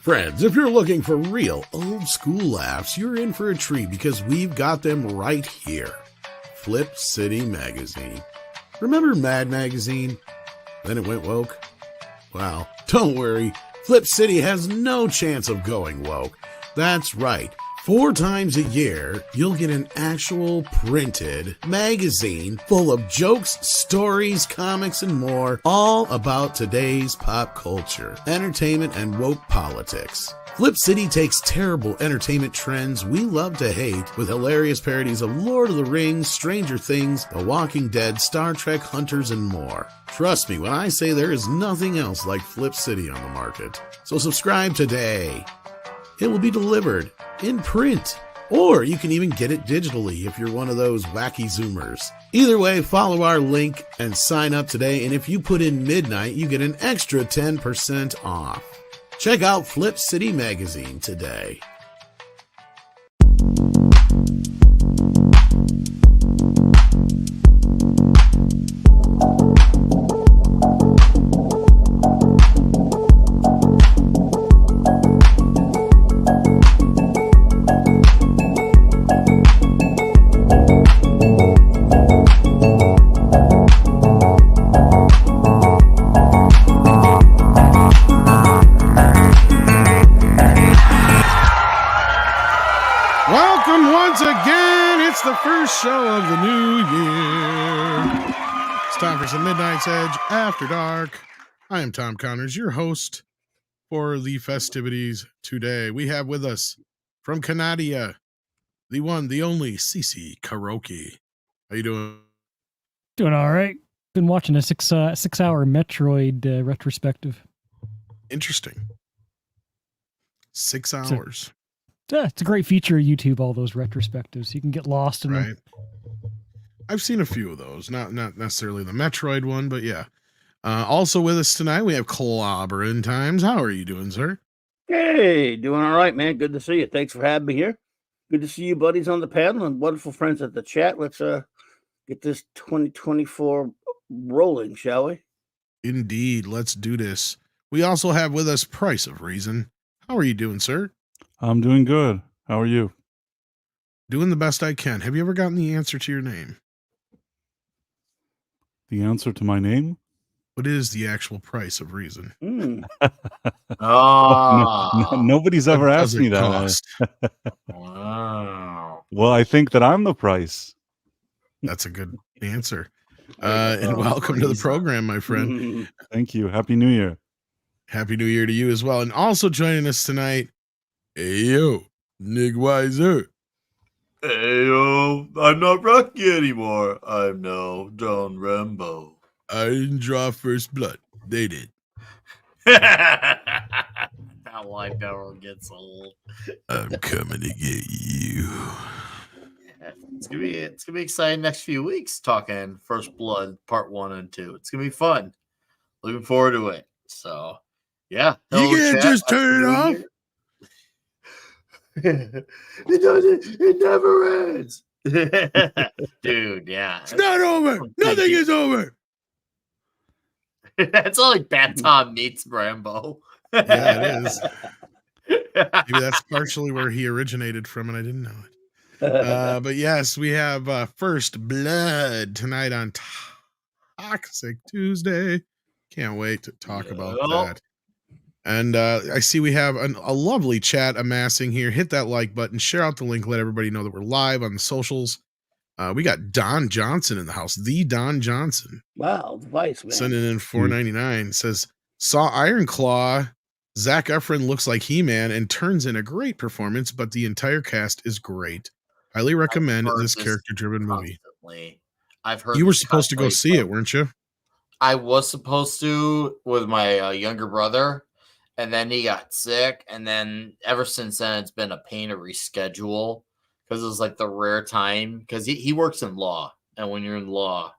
Friends, if you're looking for real old school laughs, you're in for a treat because we've got them right here. Flip City Magazine. Remember Mad Magazine? Then it went woke? Well, don't worry. Flip City has no chance of going woke. That's right. 4 times a year, you'll get an actual printed magazine full of jokes, stories, comics, and more, all about today's pop culture, entertainment, and woke politics. Flip City takes terrible entertainment trends we love to hate with hilarious parodies of Lord of the Rings, Stranger Things, The Walking Dead, Star Trek, Hunters, and more. Trust me when I say there is nothing else like Flip City on the market. So subscribe today. It will be delivered in print, or you can even get it digitally if you're one of those wacky Zoomers. Either way, follow our link and sign up today, and if you put in midnight, you get an extra 10% off. Check out Flip City Magazine today. The first show of the new year. It's time for some Midnight's Edge After Dark. I am Tom Connors, your host for the festivities today. We have with us from Canada, the one, the only Cece Karaoke. How you doing? Doing all right. Been watching a 6 hour Metroid retrospective. Interesting. 6 hours. It's a great feature of YouTube, all those retrospectives. You can get lost in them. I've seen a few of those, not necessarily the Metroid one, but yeah. Also with us tonight, we have Clobbering Times. How are you doing, sir? Hey, doing all right, man. Good to see you. Thanks for having me here. Good to see you buddies on the panel and wonderful friends at the chat. Let's get this 2024 rolling, shall we? Indeed. Let's do this. We also have with us Price of Reason. How are you doing, sir? I'm doing good. How are you? Doing the best I can. Have you ever gotten the answer to your name? The answer to my name? What is the actual price of reason? Nobody's ever asked me that. Wow. Well, I think that I'm the price. That's a good answer. And welcome to the program, my friend. Thank you. Happy New Year. Happy New Year to you as well. And also joining us tonight, Ayo, Nick Weiser. Ayo, I'm not Rocky anymore. I'm now Don Rambo. I didn't draw first blood. They did. That line never gets old. I'm coming to get you. It's gonna be exciting next few weeks talking First Blood Part 1 and 2. It's gonna be fun. Looking forward to it. So yeah. You can't just turn it off. It never ends. Dude, yeah. It's not over. Nothing is over. That's all like Bad Tom meets Rambo. Yeah, it is. Maybe that's partially where he originated from, and I didn't know it. But yes, we have First Blood tonight on Toxic Tuesday. Can't wait to talk about that. And I see we have a lovely chat amassing here. Hit that like button, share out the link, let everybody know that we're live on the socials. We got Don Johnson in the house, the Don Johnson. Wow, device, man. Sending in $4.99. Says, saw Iron Claw. Zac Efron looks like He-Man and turns in a great performance, but the entire cast is great. Highly recommend this character-driven movie. I've heard you were supposed to go see it, weren't you? I was supposed to with my younger brother. And then he got sick, and then ever since then, it's been a pain to reschedule because it was like the rare time because he works in law, and when you're in law,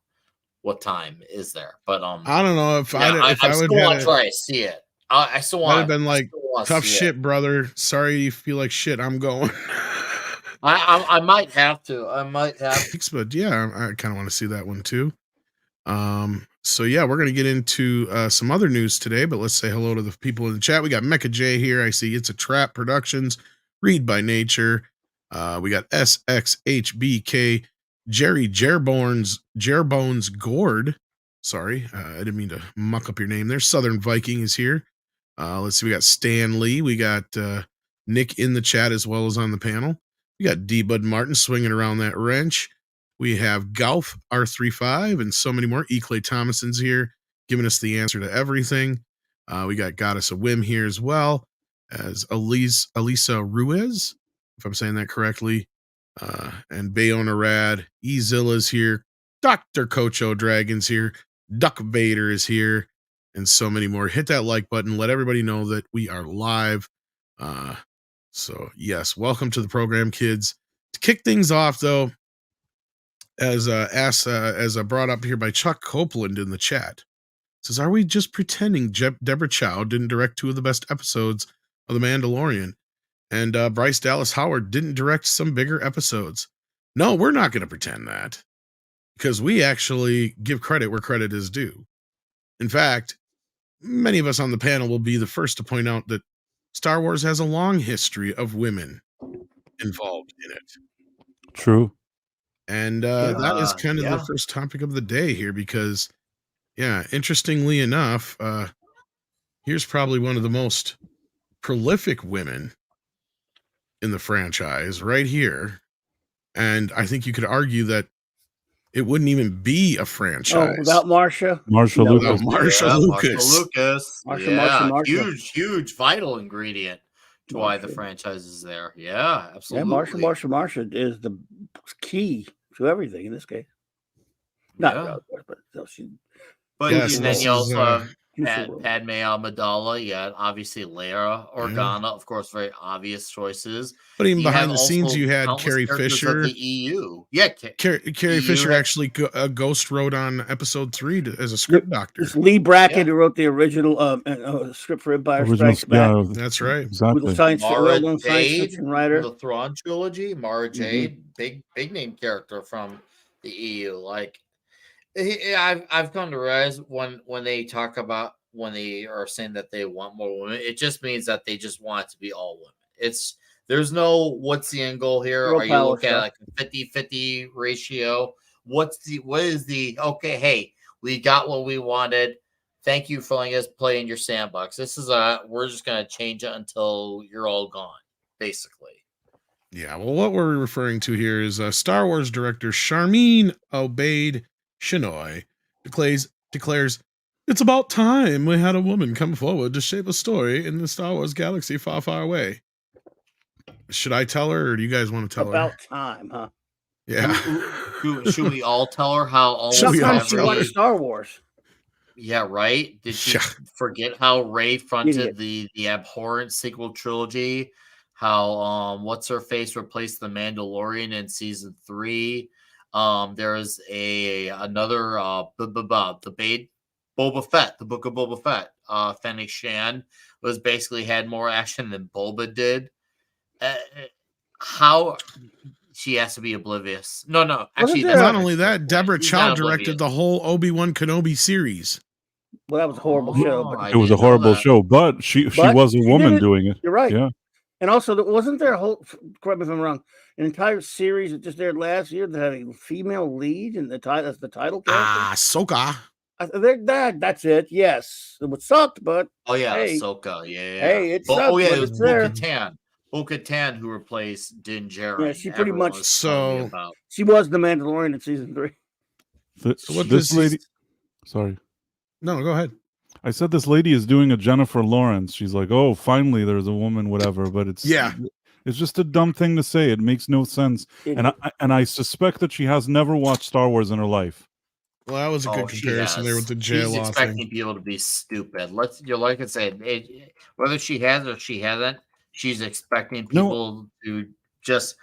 what time is there? But I don't know if I still want to try to see it. I still want. I'd have been like, tough shit, brother. Sorry you feel like shit. I'm going. I might have to. I might have to. But yeah, I kind of want to see that one too. So yeah, we're gonna get into some other news today, but let's say hello to the people in the chat. We got Mecha J here. I see It's a Trap Productions, Read by Nature. We got SXHBK, Jerry Jerbones Gord. Sorry, I didn't mean to muck up your name there. Southern Viking is here. Let's see, we got Stan Lee. We got Nick in the chat as well as on the panel. We got D Bud Martin swinging around that wrench. We have Golf R35 and so many more. E. Clay Thomason's here giving us the answer to everything. We got Goddess of Whim here as well as Elisa Ruiz, if I'm saying that correctly. And Bayona Rad. Ezilla's here. Dr. Cocho Dragon's here. Duck Vader is here. And so many more. Hit that like button. Let everybody know that we are live. So, yes, welcome to the program, kids. To kick things off, though, as brought up here by Chuck Copeland in the chat, says, are we just pretending Deborah Chow didn't direct 2 of the best episodes of The Mandalorian, and Bryce Dallas Howard didn't direct some bigger episodes? No, we're not going to pretend that, because we actually give credit where credit is due. In fact, many of us on the panel will be the first to point out that Star Wars has a long history of women involved in it. True. And that is kind of the first topic of the day here, because, yeah, interestingly enough, here's probably one of the most prolific women in the franchise right here. And I think you could argue that it wouldn't even be a franchise. Oh, without Marsha? Lucas. Marsha Lucas. Marsha. Huge vital ingredient to why the franchise is there. Yeah, absolutely. Yeah, Marsha is the key to everything in this case. Not really, but no, she. But yes, then you also have Padme Amidala. Yeah, obviously Layra Organa, of course, very obvious choices. But even behind the scenes, you had Carrie Fisher. The EU, yeah, Carrie Fisher actually ghost wrote on episode 3 as a script doctor. It's Lee Brackett who wrote the original script for Empire Strikes Back. Yeah, that's right. Exactly. Science Mara Jade, fiction writer, the Thrawn trilogy. Mara Jade, big name character from the EU. Like, I've come to realize when they talk about, when they are saying that they want more women, it just means that they just want it to be all women. There's no what's the end goal here? Are you looking at like a 50-50 ratio? What is the okay, hey, we got what we wanted. Thank you for letting us play in your sandbox. We're just gonna change it until you're all gone, basically. Yeah, well, what we're referring to here is Star Wars director Sharmeen Obaid Chinoy declares it's about time we had a woman come forward to shape a story in the Star Wars galaxy far, far away. Should I tell her, or do you guys want to tell her? About time, huh? Yeah. Should we all tell her how almost Sometimes she watched Star Wars. Yeah, right. Did she forget how Rey fronted the abhorrent sequel trilogy? How what's her face replaced the Mandalorian in season 3? There is another Boba Fett, the Book of Boba Fett. Fennec Shan basically had more action than Boba did. How she has to be oblivious? No. Actually, not only that, Deborah Chow directed the whole Obi-Wan Kenobi series. Well, that was a horrible show. It was a horrible show, but she was a woman doing it. You're right. Yeah. And also, wasn't there a whole, correct me if I'm wrong, an entire series that just aired last year that had a female lead and that's the title character? Ahsoka. That's it. Yes, it would suck, but hey, Ahsoka. Yeah. Hey, it sucked. Oh yeah, it was Bo-Katan who replaced Din Djarin. Yeah, she pretty much. So she was the Mandalorian in season 3. This lady. Sorry. No, go ahead. I said this lady is doing a Jennifer Lawrence. She's like, oh, finally there's a woman, whatever. But it's just a dumb thing to say. It makes no sense. And I suspect that she has never watched Star Wars in her life. Well, that was a good comparison there with the jail law thing. She's expecting people to be stupid. Like I said, whether she has or she hasn't, she's expecting people to just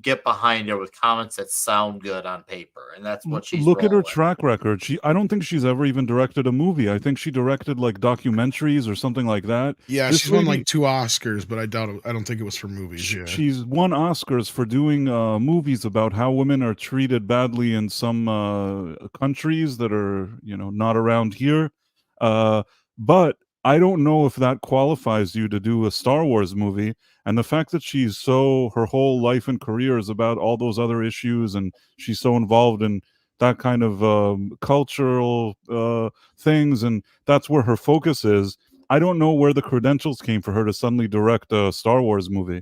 get behind her with comments that sound good on paper, and that's what she's. Look at her with. track record. I don't think she's ever even directed a movie. I think she directed like documentaries or something like that. Yeah, she's won like 2 Oscars, but I don't think it was for movies. Yeah. She's won Oscars for doing movies about how women are treated badly in some countries that are, not around here. But I don't know if that qualifies you to do a Star Wars movie. And the fact that her whole life and career is about all those other issues, and she's so involved in that kind of cultural things, and that's where her focus is. I don't know where the credentials came for her to suddenly direct a Star Wars movie.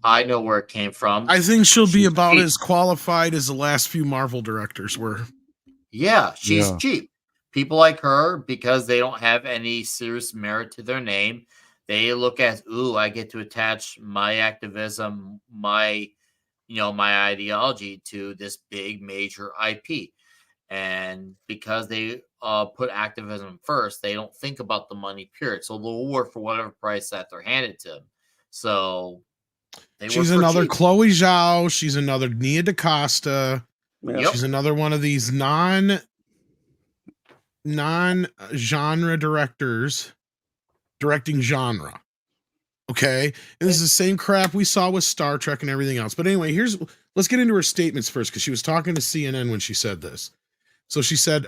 I know where it came from. I think she'll be about as qualified as the last few Marvel directors were. Yeah, she's cheap. People like her, because they don't have any serious merit to their name, they look at, I get to attach my activism, my ideology to this big major IP. And because they put activism first, they don't think about the money, period. So they'll work for whatever price that they're handed to them. So she's another Chloe Zhao. She's another Nia DaCosta. Yep. She's another one of these non-genre directors directing genre. Okay. And this is the same crap we saw with Star Trek and everything else. But anyway, let's get into her statements first, because she was talking to CNN when she said this. So she said,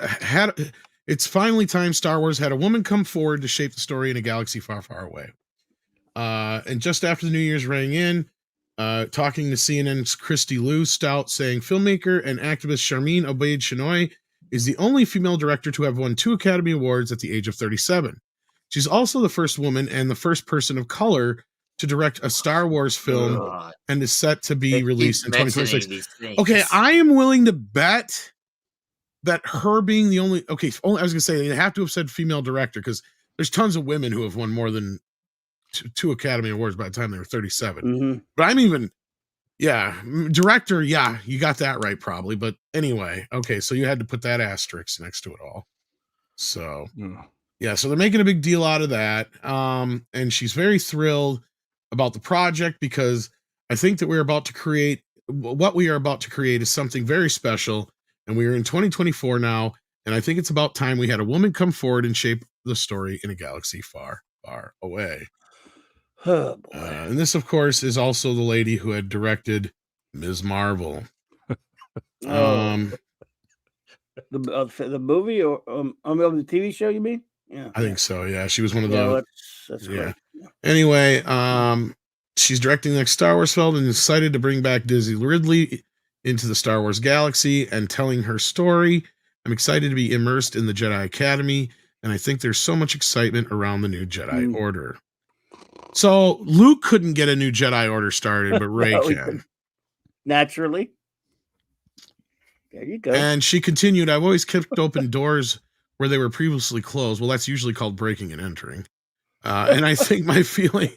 it's finally time Star Wars had a woman come forward to shape the story in a galaxy far, far away. And just after the New Year's rang in, talking to CNN's Christy Lou Stout, saying filmmaker and activist Sharmeen Obaid-Chinoy is the only female director to have won 2 Academy Awards at the age of 37. She's also the first woman and the first person of color to direct a Star Wars film and is set to be released in 2026. Okay, I am willing to bet that her being the only, I was going to say, they have to have said female director, because there's tons of women who have won more than 2 Academy Awards by the time they were 37. Mm-hmm. But I'm even, director, you got that right probably. But anyway, okay, so you had to put that asterisk next to it all. So, so they're making a big deal out of that. And she's very thrilled about the project, because I think that what we are about to create is something very special. And we are in 2024 now. And I think it's about time we had a woman come forward and shape the story in a galaxy far, far away. Oh, boy. And this, of course, is also the lady who had directed Ms. Marvel. The movie or the TV show, you mean? Yeah, I think so. Yeah, she was one of the. That's great. Anyway, she's directing the next Star Wars film and is excited to bring back Daisy Ridley into the Star Wars galaxy and telling her story. I'm excited to be immersed in the Jedi Academy, and I think there's so much excitement around the new Jedi Order. So Luke couldn't get a new Jedi Order started, but Rey can. Naturally. There you go. And she continued, I've always kept open doors where they were previously closed. Well, that's usually called breaking and entering. And I think my feeling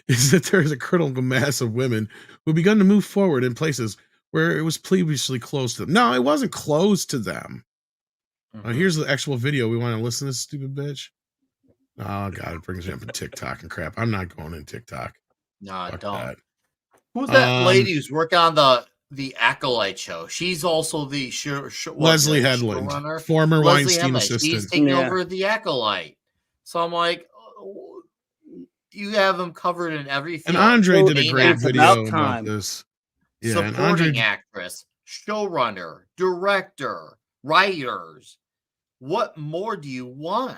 is that there is a critical mass of women who have begun to move forward in places where it was previously closed to them. No, it wasn't closed to them. Here's the actual video. We want to listen to this stupid bitch. Oh, God, it brings me up in TikTok and crap. I'm not going in TikTok. No, Fuck don't. that. Who's that lady who's working on the Acolyte show? She's also the Leslie Headland, former Weinstein assistant. She's taking over the Acolyte. So I'm like, you have them covered in everything. And Andre did a great video about this. Yeah, supporting actress, showrunner, director, writers. What more do you want?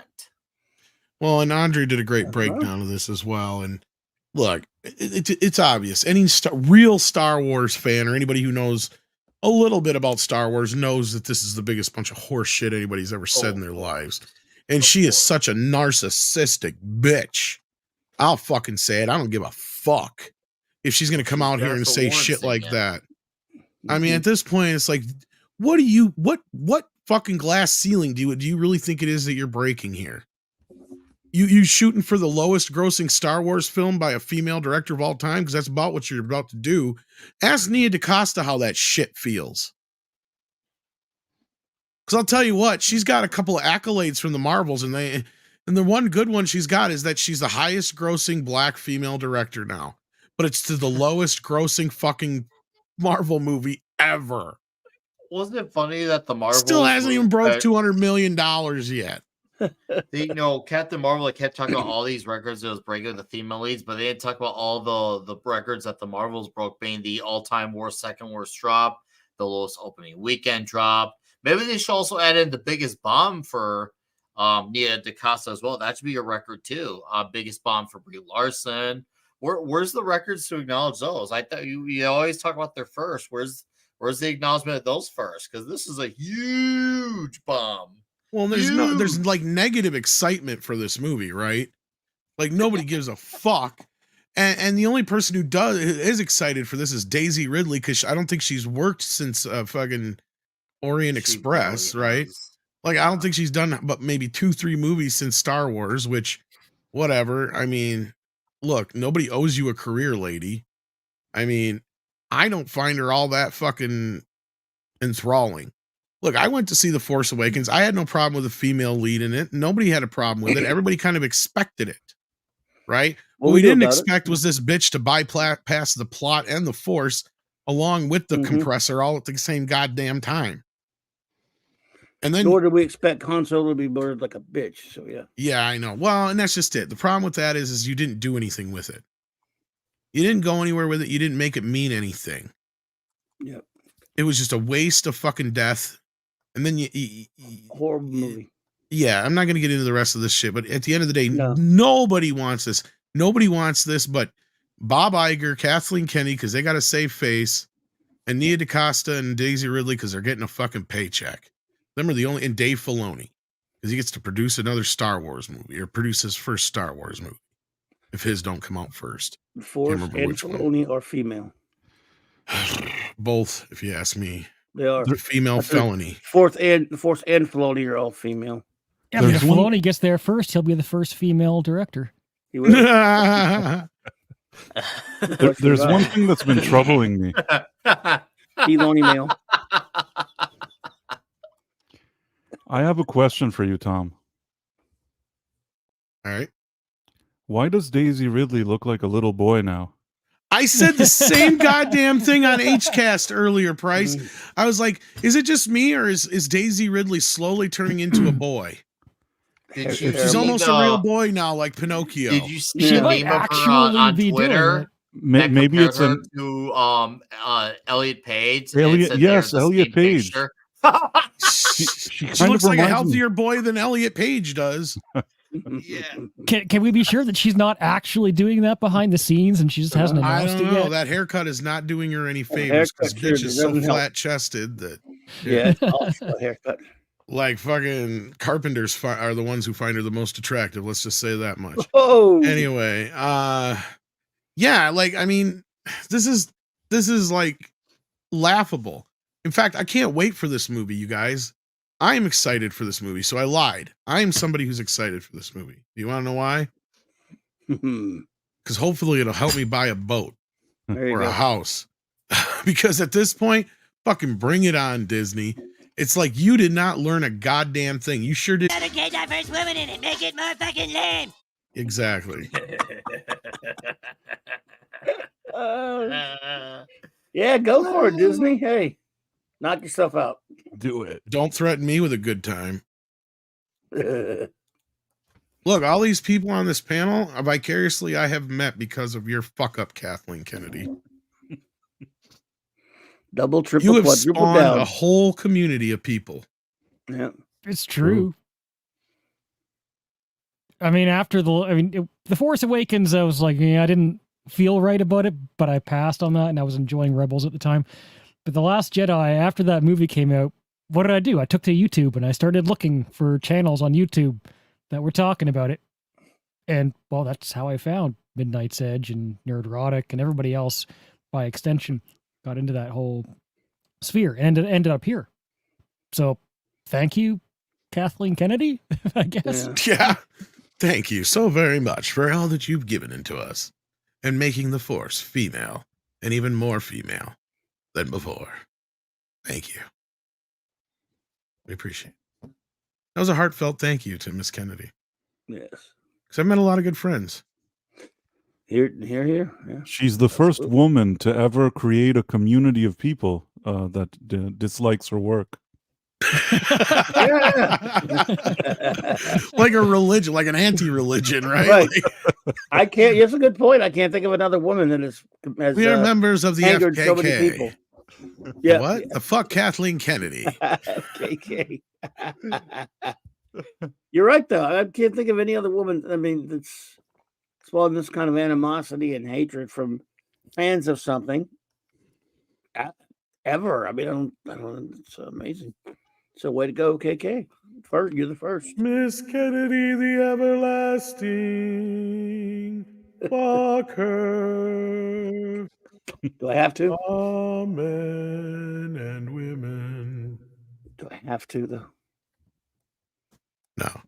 Well, and Andre did a great breakdown of this as well. And look, it's obvious. Any real Star Wars fan or anybody who knows a little bit about Star Wars knows that this is the biggest bunch of horse shit anybody's ever said in their lives. And she is such a narcissistic bitch. I'll fucking say it. I don't give a fuck if she's going to come out here and say shit like that. I mean, at this point, it's like, what fucking glass ceiling do you really think it is that you're breaking here? You shooting for the lowest grossing Star Wars film by a female director of all time? Because that's about what you're about to do. Ask Nia DaCosta how that shit feels. Because I'll tell you what, she's got a couple of accolades from the Marvels, and the one good one she's got is that she's the highest grossing black female director now. but it's to the lowest grossing fucking Marvel movie ever. Wasn't it funny that the Marvel Still hasn't even broke $200 million yet. Captain Marvel kept talking about all these records that was breaking the female leads, but they didn't talk about all the records that the Marvels broke, being the all-time worst, second worst drop, the lowest opening weekend drop. Maybe they should also add in the biggest bomb for Nia DaCosta as well. That should be a record too. Biggest bomb for Brie Larson. Where's the records to acknowledge those? I thought you always talk about their first. Where's the acknowledgement of those first? Because this is a huge bomb. Well, there's like negative excitement for this movie, right? Like nobody gives a fuck. And the only person who is excited for this is Daisy Ridley, because I don't think she's worked since fucking Orient Express, right? Like I don't think she's done but maybe 2-3 movies since Star Wars, which whatever. I mean, look, nobody owes you a career, lady. I mean, I don't find her all that fucking enthralling. Look, I went to see The Force Awakens. I had no problem with a female lead in it. Nobody had a problem with it. Everybody kind of expected it, right? What we didn't expect was this bitch to bypass the plot and the Force along with the compressor all at the same goddamn time. And then, nor did we expect Han Solo to be murdered like a bitch. So yeah. Yeah, I know. Well, and that's just it. The problem with that is you didn't do anything with it. You didn't go anywhere with it. You didn't make it mean anything. Yep. It was just a waste of fucking death. And then horrible movie. Yeah, I'm not going to get into the rest of this shit, but at the end of the day, nobody wants this. Nobody wants this but Bob Iger, Kathleen Kennedy, because they got a safe face, and Nia DaCosta and Daisy Ridley because they're getting a fucking paycheck. Them are the only, and Dave Filoni, because he gets to produce another Star Wars movie, or produce his first Star Wars movie, if his don't come out first. Force and Filoni are female. Both, if you ask me. They are. They're female felony. Force and Filoni are all female. Yeah, but if Filoni gets there first, he'll be the first female director. He will. There's one thing that's been troubling me. Filoni male. I have a question for you, Tom. All right. Why does Daisy Ridley look like a little boy now? I said the same goddamn thing on HCast earlier, Price. I was like, is it just me, or is Daisy Ridley slowly turning into a boy? She's almost a real boy now, like Pinocchio. Did you see the meme of her on Twitter? Maybe it's to Elliot Page. Elliot Page. She looks like a healthier boy than Elliot Page does. Yeah. Can we be sure that she's not actually doing that behind the scenes and she just hasn't announced it yet? That haircut is not doing her any favors because bitch is so flat chested that also a haircut. Like fucking carpenters are the ones who find her the most attractive. Let's just say that much. Oh. Anyway, yeah, like I mean, this is like laughable. In fact, I can't wait for this movie, you guys. I am excited for this movie, so I lied. I am somebody who's excited for this movie. Do you want to know why? Because hopefully it'll help me buy a boat or a house. Because at this point, fucking bring it on, Disney. It's like you did not learn a goddamn thing. You sure did. Have a gay diverse woman in it. Make it more fucking lame. Exactly. Yeah, go for it, Disney. Hey, knock yourself out. Do it. Don't threaten me with a good time. Look, all these people on this panel, vicariously I have met because of your fuck up, Kathleen Kennedy. Double, triple, you have quadruple spawned down. a whole community of people. Yeah, it's true. I mean, The Force Awakens, I was like, I didn't feel right about it, but I passed on that, and I was enjoying Rebels at the time. But The Last Jedi, after that movie came out, what did I do? I took to YouTube and I started looking for channels on YouTube that were talking about it. And, well, that's how I found Midnight's Edge and Nerdrotic and everybody else, by extension, got into that whole sphere and ended up here. So, thank you, Kathleen Kennedy, I guess. Yeah. Thank you so very much for all that you've given into us and making the Force female and even more female than before. Thank you. We appreciate it. That was a heartfelt thank you to Miss Kennedy. Yes. Because I've met a lot of good friends. Here. Yeah. She's the first woman to ever create a community of people that dislikes her work. Like a religion, like an anti-religion, right? Right. I can't. That's a good point. I can't think of another woman that has. We are members of the angered FKK. so many people. Yeah. What the fuck, Kathleen Kennedy? FKK. You're right, though. I can't think of any other woman. I mean, that's spawned this kind of animosity and hatred from fans of something ever. I mean, I don't. It's amazing. So, way to go, KK. First, you're the first. Miss Kennedy, the everlasting. Fuck her. Do I have to? All men and women. Do I have to, though?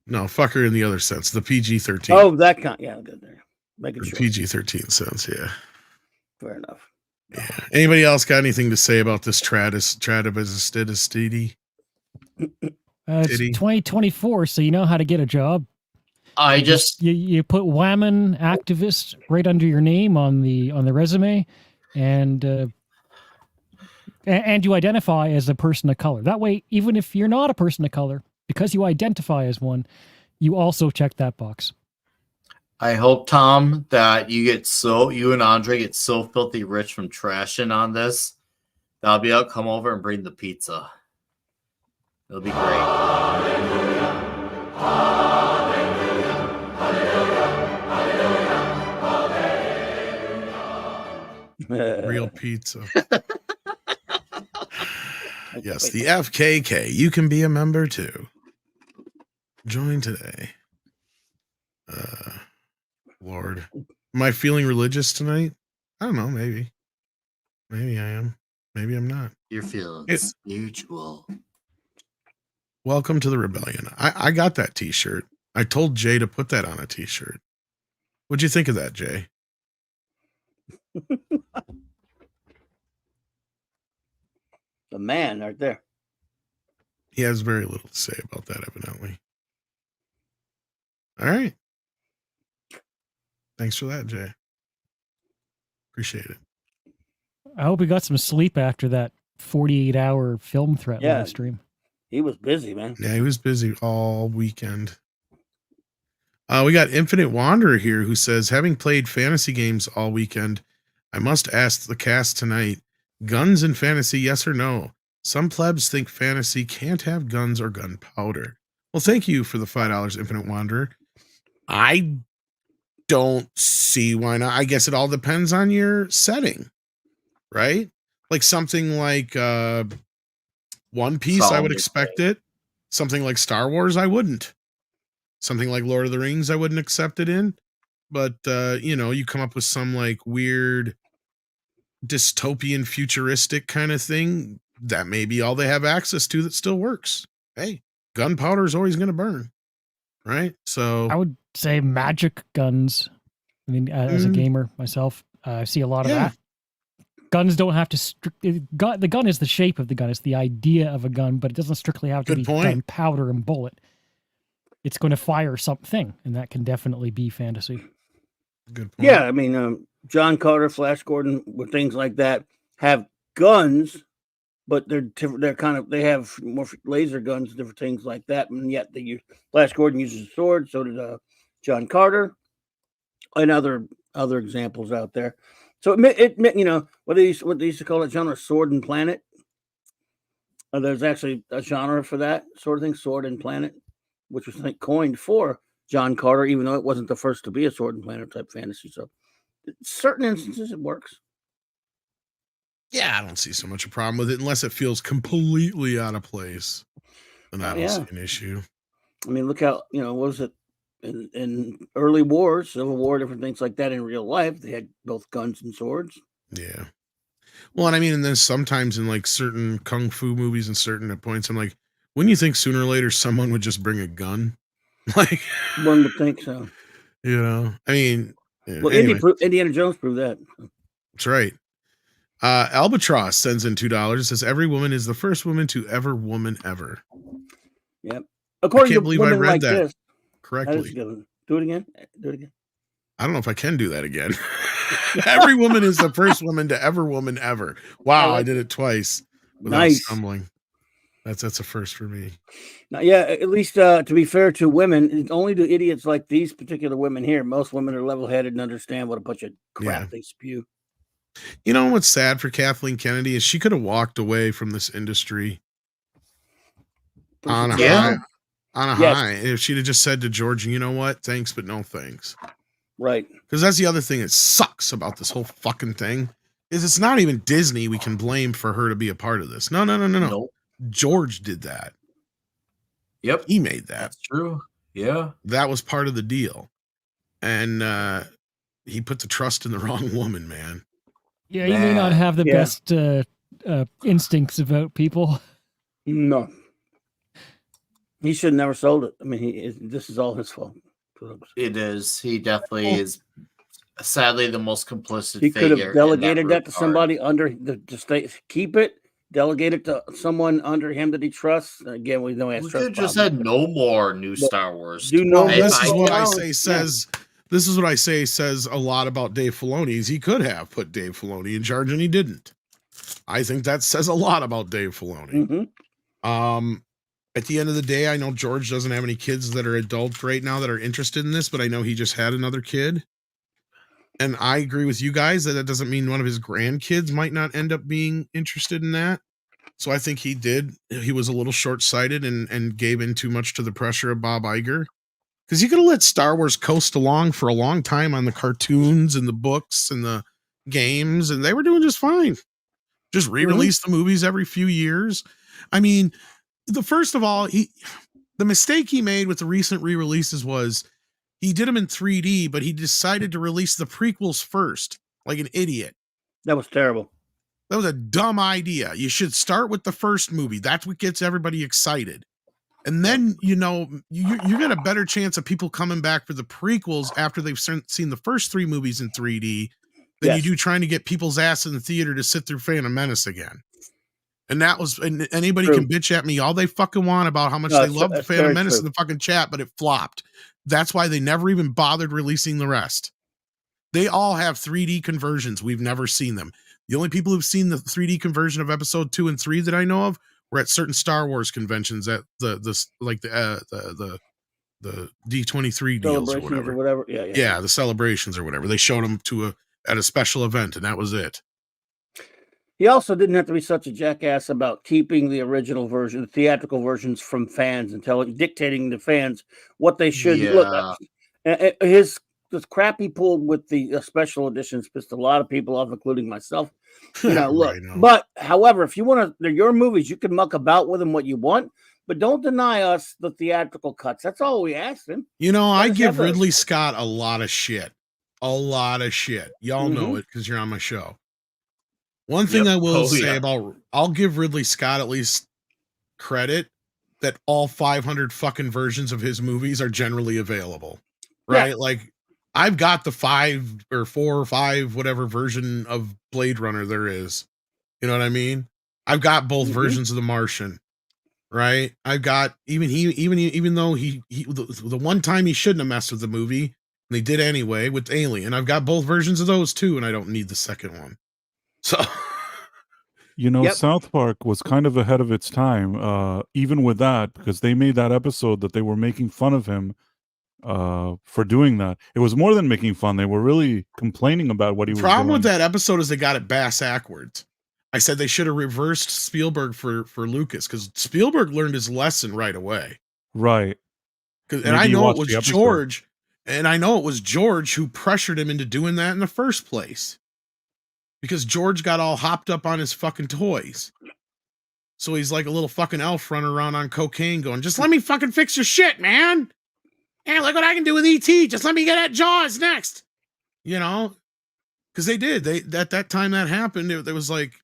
No, fuck her in the other sense. The PG-13. Oh, that kind. Yeah, good there. Making sure. PG-13 sense, yeah. Fair enough. Yeah. Anybody else got anything to say about this travesty? It's 2024, so you know how to get a job. You put woman activist right under your name on the resume, and you identify as a person of color. That way, even if you're not a person of color, because you identify as one, you also check that box. I hope, Tom, that you and Andre get so filthy rich from trashing on this that I'll be able to come over and bring the pizza. It'll be great. Real pizza. Yes, the FKK. You can be a member too. Join today. Lord. Am I feeling religious tonight? I don't know, maybe. Maybe I am. Maybe I'm not. You're feeling spiritual. Welcome to the rebellion. I got that t-shirt. I told Jay to put that on a t-shirt. What'd you think of that, Jay? The man right there. He has very little to say about that, evidently. All right. Thanks for that, Jay. Appreciate it. I hope we got some sleep after that 48-hour film threat live stream. He was busy, man. Yeah, he was busy all weekend. We got Infinite Wanderer here who says, having played fantasy games all weekend, I must ask the cast tonight, guns in fantasy, yes or no? Some plebs think fantasy can't have guns or gunpowder. Well, thank you for the $5, Infinite Wanderer. I don't see why not. I guess it all depends on your setting, right? Like something like One Piece, I would expect it. Something like Star Wars, I wouldn't. Something like Lord of the Rings, I wouldn't accept it in. But, you come up with some like weird dystopian futuristic kind of thing. That may be all they have access to that still works. Hey, gunpowder is always going to burn. Right? So I would say magic guns. I mean, as a gamer myself, I see a lot of that. Guns don't have to the gun is the shape of the gun. It's the idea of a gun, but it doesn't strictly have to be gunpowder and bullet. It's going to fire something, and that can definitely be fantasy. Good point. Yeah, I mean, John Carter, Flash Gordon, with things like that, have guns, but they're kind of, they have more laser guns, different things like that, and yet Flash Gordon uses a sword. So did John Carter, and other examples out there. So it what they used to call it, genre Sword and Planet. There's actually a genre for that sort of thing, Sword and Planet, which was coined for John Carter, even though it wasn't the first to be a Sword and Planet type fantasy. So, in certain instances, it works. Yeah, I don't see so much a problem with it unless it feels completely out of place. And I don't see an issue. I mean, look how, what was it in early wars, Civil War, different things like that in real life? They had both guns and swords. Yeah. Well, and I mean, and then sometimes in like certain kung fu movies and certain points, I'm like, wouldn't you think sooner or later someone would just bring a gun? Like, one would think so. I mean, well, anyway. Indiana Jones proved that. That's right. Albatross sends in $2. Says every woman is the first woman to woman ever. Yep. According I can't believe I read like that this, correctly. Do it again. Do it again. I don't know if I can do that again. Every woman is the first woman to ever woman ever. Wow, I did it twice without stumbling. That's a first for me. Now, yeah, at least to be fair to women, it's only to idiots like these particular women here. Most women are level-headed and understand what a bunch of crap they spew. You know what's sad for Kathleen Kennedy is she could have walked away from this industry on a high. If she'd have just said to George, you know what? Thanks, but no thanks. Right. Because that's the other thing that sucks about this whole fucking thing is it's not even Disney we can blame for her to be a part of this. No. Nope. George did that. Yep. He made that. That's true. Yeah. That was part of the deal. And he put the trust in the wrong woman, man. Yeah, he may not have the best instincts about people. No. He should have never sold it. I mean, this is all his fault. It is. He definitely is. Sadly, the most complicit. He could have delegated that to somebody under the state. Keep it. Delegate it to someone under him that he trusts. Again, we know he has we trust. could just had no more new Star Wars. This is what I say says. This is what I say says a lot about Dave Filoni. He could have put Dave Filoni in charge, and he didn't. I think that says a lot about Dave Filoni. At the end of the day, I know George doesn't have any kids that are adults right now that are interested in this, but I know he just had another kid. And I agree with you guys that doesn't mean one of his grandkids might not end up being interested in that. So I think he was a little short-sighted and gave in too much to the pressure of Bob Iger. Because you could have let Star Wars coast along for a long time on the cartoons and the books and the games, and they were doing just fine. Just re-release the movies every few years. I mean, first of all, the mistake he made with the recent re-releases was he did them in 3D, but he decided to release the prequels first, like an idiot. That was terrible. That was a dumb idea. You should start with the first movie. That's what gets everybody excited. And then, you get a better chance of people coming back for the prequels after they've seen the first 3 movies in 3D than you do trying to get people's ass in the theater to sit through Phantom Menace again. And that was, and anybody can bitch at me all they fucking want about how much they love the Phantom Menace in the fucking chat, but it flopped. That's why they never even bothered releasing the rest. They all have 3D conversions. We've never seen them. The only people who've seen the 3D conversion of episode 2 and 3 that I know of were at certain Star Wars conventions at the D23 deals or whatever. Yeah, the celebrations or whatever. They showed them at a special event, and that was it. He also didn't have to be such a jackass about keeping the original version, the theatrical versions, from fans and dictating to fans what they should look at. This crap he pulled with the special editions pissed a lot of people off, including myself. But however, if you want they're your movies, you can muck about with them what you want, but don't deny us the theatrical cuts. That's all we asked him. I give Ridley Scott a lot of shit. Y'all know it because you're on my show. One thing I will say I'll give Ridley Scott at least credit that all 500 fucking versions of his movies are generally available, right? Yeah. Like I've got the 4 or 5, whatever version of Blade Runner there is. You know what I mean? I've got both versions of The Martian, right? I've got even though the one time he shouldn't have messed with the movie, and they did anyway with Alien. I've got both versions of those too, and I don't need the second one. So, South Park was kind of ahead of its time, even with that, because they made that episode that they were making fun of him for doing that. It was more than making fun. They were really complaining about what he was doing. The problem with that episode is they got it backwards. I said they should have reversed Spielberg for Lucas, because Spielberg learned his lesson right away. Right. And I know it was George, who pressured him into doing that in the first place. Because George got all hopped up on his fucking toys. So he's like a little fucking elf running around on cocaine going, just let me fucking fix your shit, man. Hey, look what I can do with E.T. Just let me get at Jaws next. Because they did. At that time that happened, it was like,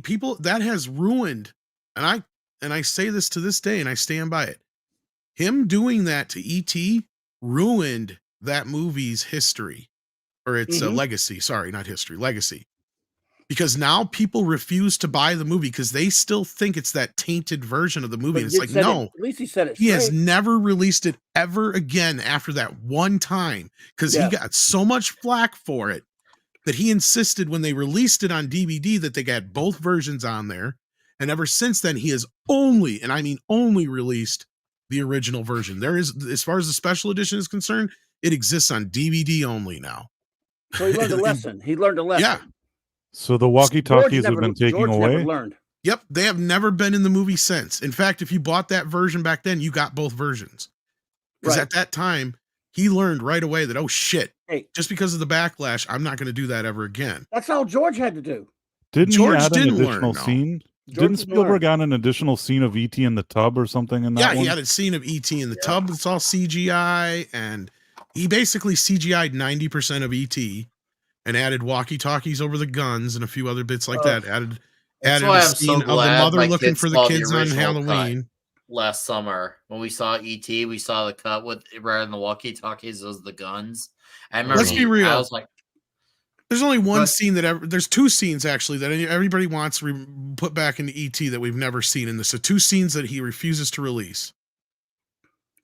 people, that has ruined. And I say this to this day, and I stand by it. Him doing that to E.T. ruined that movie's history. Or its legacy. Sorry, not history. Legacy. because now people refuse to buy the movie because they still think it's that tainted version of the movie. But And it's like, said no, at least he said it. he has straight. never released it ever again after that one time because he got so much flack for it that he insisted when they released it on DVD that they got both versions on there. And ever since then, he has only, and I mean only, released the original version. There is, as far as the special edition is concerned, it exists on DVD only now. So he learned a lesson. He learned a lesson. Yeah. So the walkie-talkies have been taken George away? Never learned. Yep, they have never been in the movie since. In fact, if you bought that version back then, you got both versions. Because at that time, he learned right away that, oh shit, just because of the backlash, I'm not going to do that ever again. That's all George had to do. Didn't George he add didn't an additional learn, scene? George Didn't didn't Spielberg learn. add an additional scene of E.T. in the tub or something in that one? Yeah, he had a scene of E.T. in the tub. It's all CGI, and he basically CGI'd 90% of E.T. and added walkie-talkies over the guns and a few other bits like that. Added why a I'm scene so of the glad mother my looking kids for the saw kids on original cut Halloween. Last summer when we saw E.T., we saw the cut with rather than the walkie-talkies, those the guns. I remember. Let's be real. I was like, there's only one scene there's two scenes actually that everybody wants put back into E.T. that we've never seen in this. So two scenes that he refuses to release.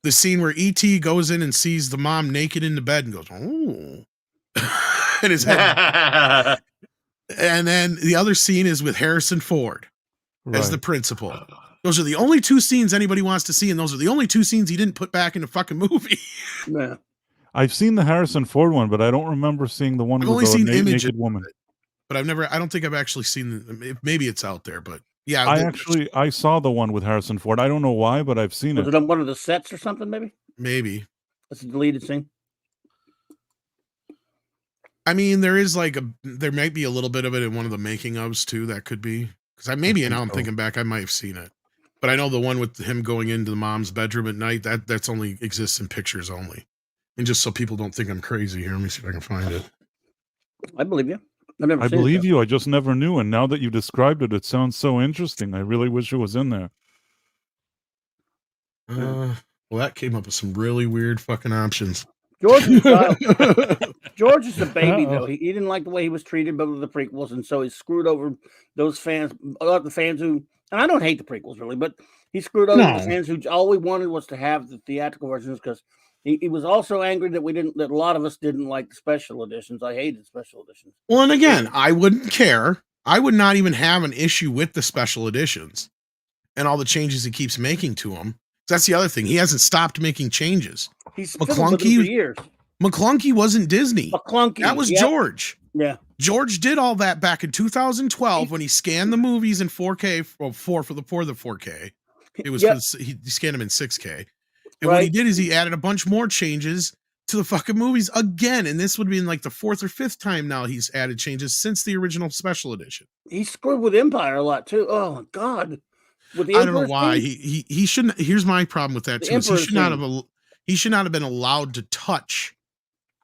The scene where E.T. goes in and sees the mom naked in the bed and goes, oh, and his head. And then the other scene is with Harrison Ford as the principal. Those are the only two scenes anybody wants to see, and those are the only two scenes he didn't put back in the fucking movie. Yeah. I've seen the Harrison Ford one, but I don't remember seeing the one I've with only the seen images naked woman. But I don't think I've actually seen maybe it's out there, but yeah. I saw the one with Harrison Ford. I don't know why, but I've seen it. Was it on one of the sets or something, maybe? Maybe. That's a deleted scene. I mean, there might be a little bit of it in one of the making ofs too. That could be because I'm thinking back, I might have seen it, but I know the one with him going into the mom's bedroom at night that's only exists in pictures only, and just so people don't think I'm crazy here. Let me see if I can find it. I believe you. I've never I seen believe it, you. I just never knew, and now that you described it, it sounds so interesting. I really wish it was in there. Well, that came up with some really weird fucking options. George is a baby, though. He didn't like the way he was treated by the prequels, and so he screwed over those fans, a lot of the fans who, and I don't hate the prequels really, but he screwed over the fans who all we wanted was to have the theatrical versions because he was also angry that that a lot of us didn't like the special editions. I hated special editions. Well, and again, I wouldn't care. I would not even have an issue with the special editions and all the changes he keeps making to them. That's the other thing. He hasn't stopped making changes. He's McClunky for years. McClunky wasn't Disney. McClunky. That was George. Yeah. George did all that back in 2012 when he scanned the movies in 4K, for the 4K. It was he scanned them in 6K. And what he did is he added a bunch more changes to the fucking movies again. And this would be in like the fourth or fifth time now he's added changes since the original special edition. He screwed with Empire a lot too. Oh my God. I don't know why he shouldn't. Here's my problem with that too. Is he should not have been allowed to touch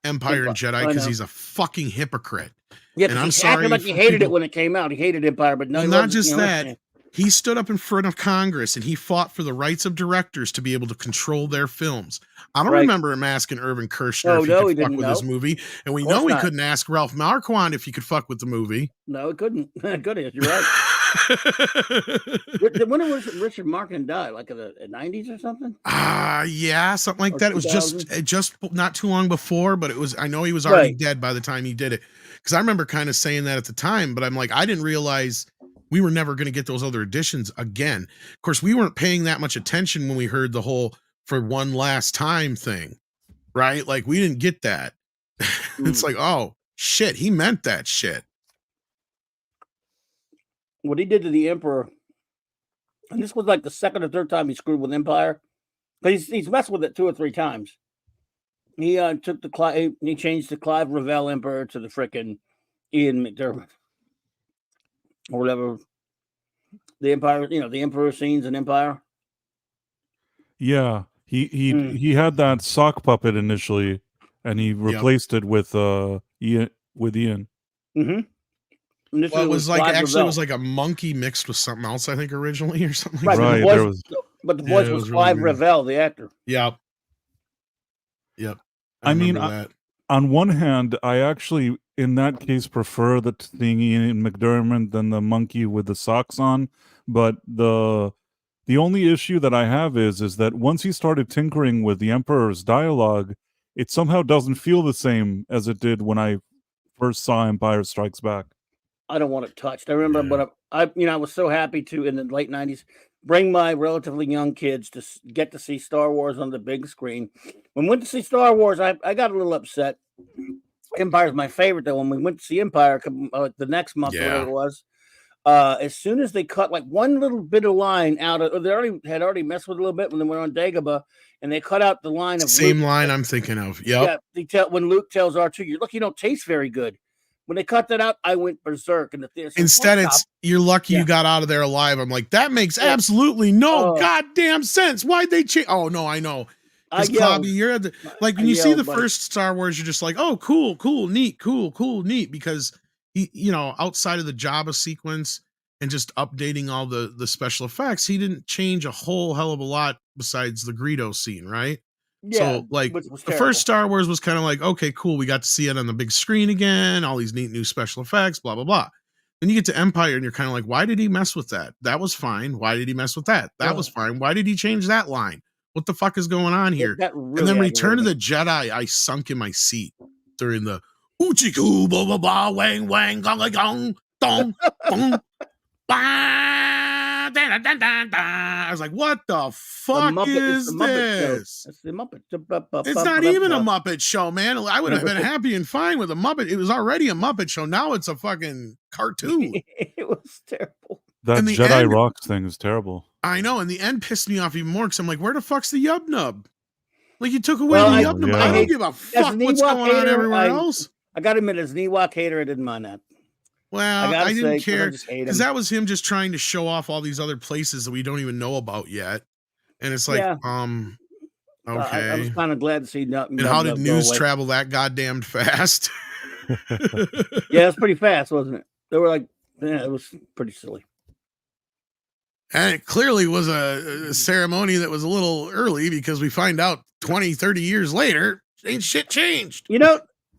Empire and Jedi because he's a fucking hypocrite. Yeah, and I'm sorry. Like he hated it when it came out. He hated Empire, but no, not just that. He stood up in front of Congress and he fought for the rights of directors to be able to control their films. I don't remember him asking Irvin Kershner if he could fuck with his movie, and we know he couldn't ask Ralph Marquand if he could fuck with the movie. No, he couldn't. Good, you're right. When was Richard Marquand die? Like in the 90s or something? Yeah, something like that. It was just not too long before, but it was. I know he was already dead by the time he did it. Because I remember kind of saying that at the time, but I'm like, I didn't realize we were never going to get those other editions again. Of course, we weren't paying that much attention when we heard the whole "for one last time" thing, right? Like we didn't get that. It's like, oh shit, he meant that shit. What he did to the Emperor, and this was like the second or third time he screwed with Empire, but he's messed with it 2 or 3 times. He he changed the Clive Revell Emperor to the frickin' Ian McDermott or whatever. The Empire, the Emperor scenes in Empire. Yeah, he had that sock puppet initially, and he replaced it with Ian. Mm-hmm. Well, it was like it was like a monkey mixed with something else, I think, originally or something. Right, but the voice was Clive Revell, the actor. Yep. I mean, on one hand, I actually in that case prefer the thing in McDermott than the monkey with the socks on. But the only issue that I have is that once he started tinkering with the Emperor's dialogue, it somehow doesn't feel the same as it did when I first saw Empire Strikes Back. I don't want it touched. I remember, but I was so happy to in the late '90s bring my relatively young kids to get to see Star Wars on the big screen. When we went to see Star Wars, I got a little upset. Empire's my favorite though. When we went to see Empire the next month, whatever it was, as soon as they cut like one little bit of line out of, they had already messed with it a little bit when they went on Dagobah, and they cut out the line of same Luke. line I'm thinking of. Yep. Yeah, when Luke tells R2, you don't taste very good. When they cut that out, I went berserk in the theater. Instead, you're lucky you got out of there alive. I'm like, that makes absolutely no goddamn sense. Why'd they change? Oh no, I know. Because Clobby, you're at the, like when you see the first Star Wars, you're just like, oh, cool, neat, neat. Because outside of the Jabba sequence and just updating all the special effects, he didn't change a whole hell of a lot besides the Greedo scene, right? Yeah, so like the first Star Wars was kind of like, okay, cool, we got to see it on the big screen again, all these neat new special effects, blah blah blah. Then you get to Empire and you're kind of like, why did he mess with that? That was fine. Why did he mess with that? That was fine. Why did he change that line? What the fuck is going on here? Really, and then Return of the Jedi, I sunk in my seat during the Uchiku blah blah blah wang wang gong gong dong dong. I was like, what the fuck is this? It's the Muppet. It's not even a Muppet show, man. I would have been happy and fine with a Muppet. It was already a Muppet show. Now it's a fucking cartoon. It was terrible. That Jedi Rocks thing is terrible. I know, and the end pissed me off even more because I'm like, where the fuck's the Yub Nub? Like, you took away the Yub Nub. I don't give a fuck what's going on everywhere else. I got to admit, as an Ewok hater, I didn't mind that. Well, I didn't care because that was him just trying to show off all these other places that we don't even know about yet. And it's like, okay. I was kind of glad to see nothing. And how did news travel that goddamn fast? Yeah, it's pretty fast, wasn't it? They were like, it was pretty silly. And it clearly was a ceremony that was a little early because we find out 20, 30 years later, ain't shit changed.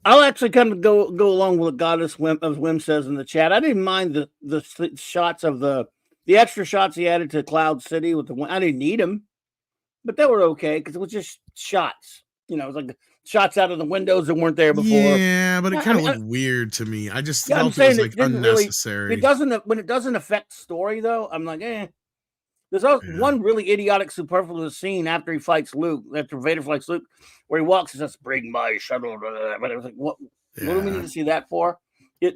I'll actually kind of go along with what Goddess Wim says in the chat. I didn't mind the shots of the extra shots he added to Cloud City with the. I didn't need them, but they were okay because it was just shots. It was like shots out of the windows that weren't there before. Yeah, but it kind of looked weird to me. I just felt it was like unnecessary. When it doesn't affect story though, I'm like, eh. There's one really idiotic, superfluous scene after he fights Luke, after Vader fights Luke, where he walks and says, "Bring my shuttle." But it was like, what do we need to see that for?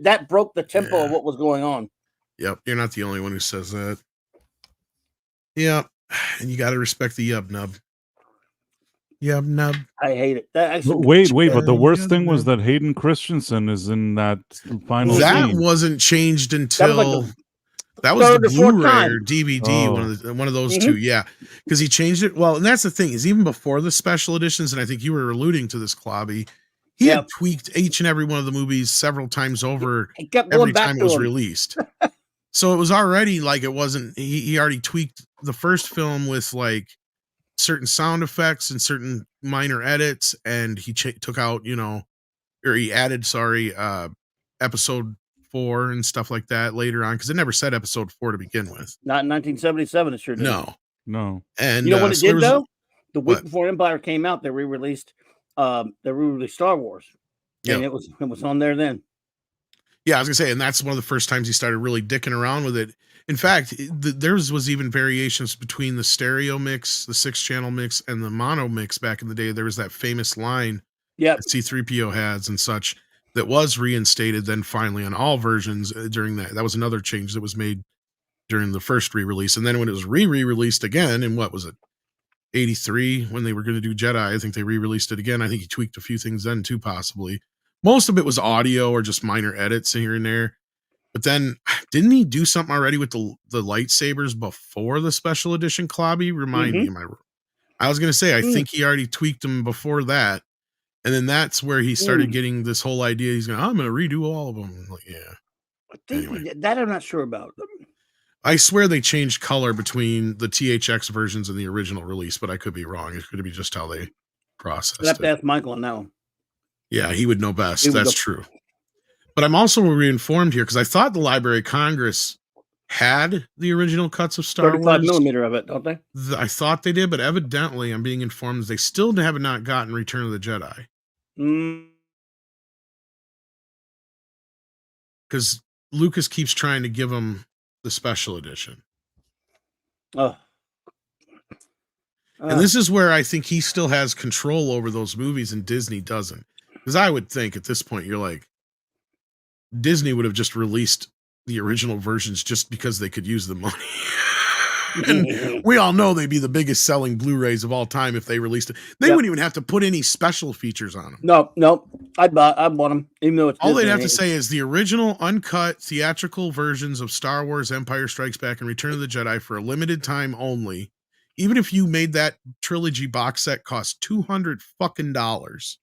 That broke the tempo of what was going on. Yep, you're not the only one who says that. Yep, and you got to respect the Yub Nub. Yub Nub. I hate it. Wait, but the worst thing was that Hayden Christensen is in that final scene. That wasn't changed until. That was the Blu-ray or DVD, one of those two, yeah. Because he changed it. Well, and that's the thing, is even before the special editions, and I think you were alluding to this, Clobby, he had tweaked each and every one of the movies several times over every time it was released. So it was already like it wasn't, he already tweaked the first film with like certain sound effects and certain minor edits, and he took out, or he added, episode 4 and stuff like that later on, because it never said episode 4 to begin with. Not in 1977, it sure did. No. And you know what it did though? The week before Empire came out, they re-released Star Wars, and it was on there then. Yeah, I was gonna say, and that's one of the first times he started really dicking around with it. In fact, theirs was even variations between the stereo mix, the 6-channel mix, and the mono mix. Back in the day, there was that famous line that C-3PO has and such. That was reinstated then finally on all versions during that. That was another change that was made during the first re-release. And then when it was re-released again, in what was it, 83, when they were going to do Jedi, I think they re-released it again. I think he tweaked a few things then too, possibly. Most of it was audio or just minor edits here and there. But then, didn't he do something already with the lightsabers before the special edition, Clobby? Remind me. I was going to say, I think he already tweaked them before that. And then that's where he started getting this whole idea. He's going, I'm going to redo all of them. I'm like, yeah. That I'm not sure about. I swear they changed color between the THX versions and the original release, but I could be wrong. It could be just how they processed it. I'll have to ask Michael on that one. Yeah, he would know best. That's true. But I'm also reinformed here because I thought the Library of Congress had the original cuts of Star 35 Wars. millimeter of it, don't they? I thought they did, but evidently I'm being informed they still have not gotten Return of the Jedi. Because Lucas keeps trying to give them the special edition. And this is where I think he still has control over those movies and Disney doesn't. Because I would think at this point, you're like, Disney would have just released the original versions just because they could use the money. And we all know they'd be the biggest selling Blu-rays of all time if they released it. They wouldn't even have to put any special features on them. No. I'd bought them, even though it's all they'd have to say is the original uncut theatrical versions of Star Wars, Empire Strikes Back, and Return of the Jedi for a limited time only. Even if you made that trilogy box set cost $200 fucking dollars,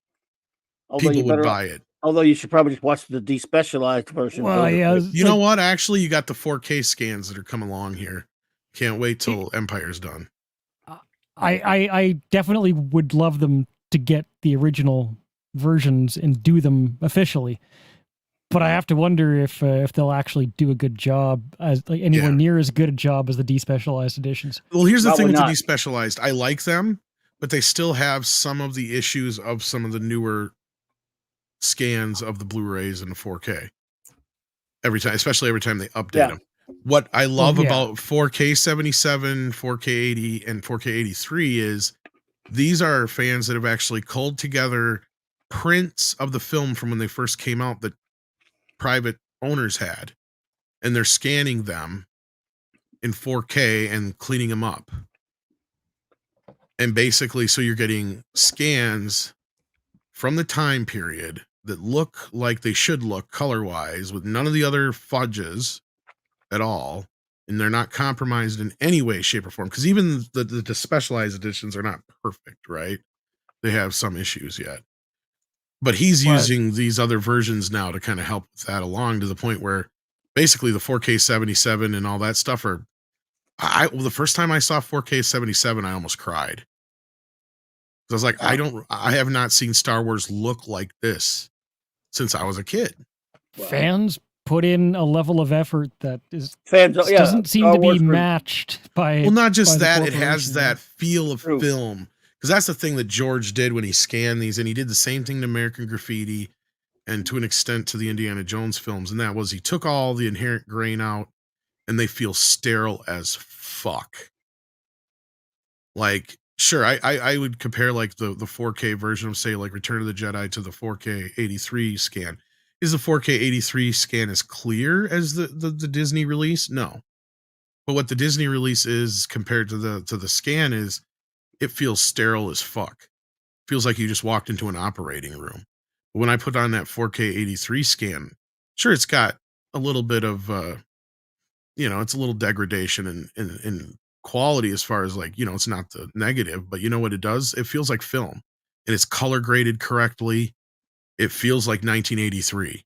people would buy it. Although you should probably just watch the despecialized version. Well, yeah. You know what? Actually, you got the 4K scans that are coming along here. Can't wait till Empire's done. I definitely would love them to get the original versions and do them officially. But I have to wonder if they'll actually do a good job, as like anywhere near as good a job as the despecialized editions. Well, here's the thing with the despecialized. I like them, but they still have some of the issues of some of the newer scans of the Blu-rays and the 4K. Every time, especially every time they update them. What I love about 4K 77, 4K 80, and 4K 83 is these are fans that have actually culled together prints of the film from when they first came out that private owners had, and they're scanning them in 4K and cleaning them up. And basically, so you're getting scans from the time period that look like they should look color-wise with none of the other fudges at all, and they're not compromised in any way, shape, or form. Because even the specialized editions are not perfect, right? They have some issues yet. But he's using these other versions now to kind of help that along to the point where basically the 4K 77 and all that stuff are. The first time I saw 4K 77, I almost cried. I was like, I have not seen Star Wars look like this since I was a kid. Fans put in a level of effort that doesn't seem to be matched by. Well, not just that, it has that feel of film. Because that's the thing that George did when he scanned these, and he did the same thing to American Graffiti and to an extent to the Indiana Jones films. And that was he took all the inherent grain out and they feel sterile as fuck. Like, sure, I would compare like the 4K version of, say, like Return of the Jedi to the 4K 83 scan. Is the 4K 83 scan as clear as the Disney release? No. But what the Disney release is compared to the scan is it feels sterile as fuck. Feels like you just walked into an operating room. But when I put on that 4K 83 scan, sure, it's got a little bit of, it's a little degradation in quality as far as like, it's not the negative, but you know what it does? It feels like film, and it's color graded correctly. It feels like 1983.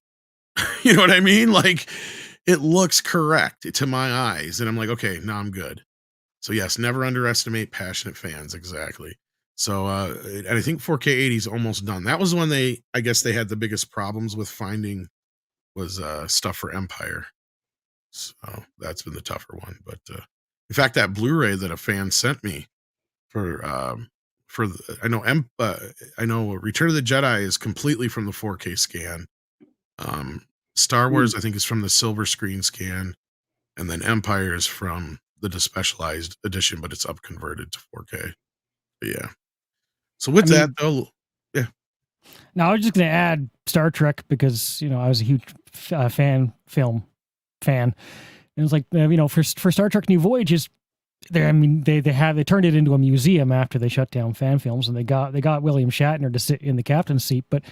You know what I mean? Like, it looks correct to my eyes, and I'm like, okay, now I'm good. So yes, never underestimate passionate fans. Exactly. So, and I think 4K 80 is almost done. That was when I guess they had the biggest problems with finding was stuff for Empire. So that's been the tougher one. But in fact, that Blu-ray that a fan sent me I know Return of the Jedi is completely from the 4K scan. Star Wars, I think, is from the silver screen scan, and then Empire is from the despecialized edition, but it's up converted to 4K. But yeah. So with that, though, yeah. Now I was just going to add Star Trek because I was a huge fan. And it was like for Star Trek New Voyages, they turned it into a museum after they shut down fan films, and they got William Shatner to sit in the captain's seat. But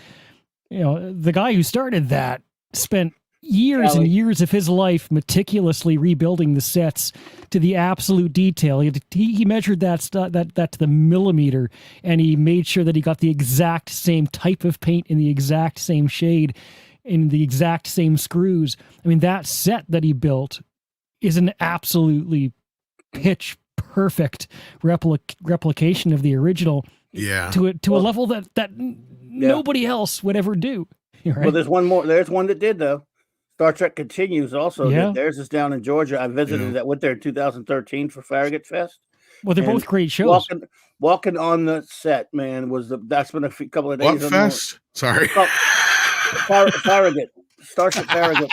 the guy who started that spent years and years of his life meticulously rebuilding the sets to the absolute detail. He measured that to the millimeter, and he made sure that he got the exact same type of paint in the exact same shade, in the exact same screws. I mean, that set that he built is an absolutely pitch perfect replication of the original. Yeah. To a level that nobody else would ever do. Right? Well, there's one more. There's one that did though. Star Trek Continues also Yeah. did. Theirs is down in Georgia. I visited that. Went there in 2013 for Farragut Fest. Well, they're And both great shows. Walking on the set, man, that's been a couple of days. What fest? Sorry. Farragut. Starship Farragut.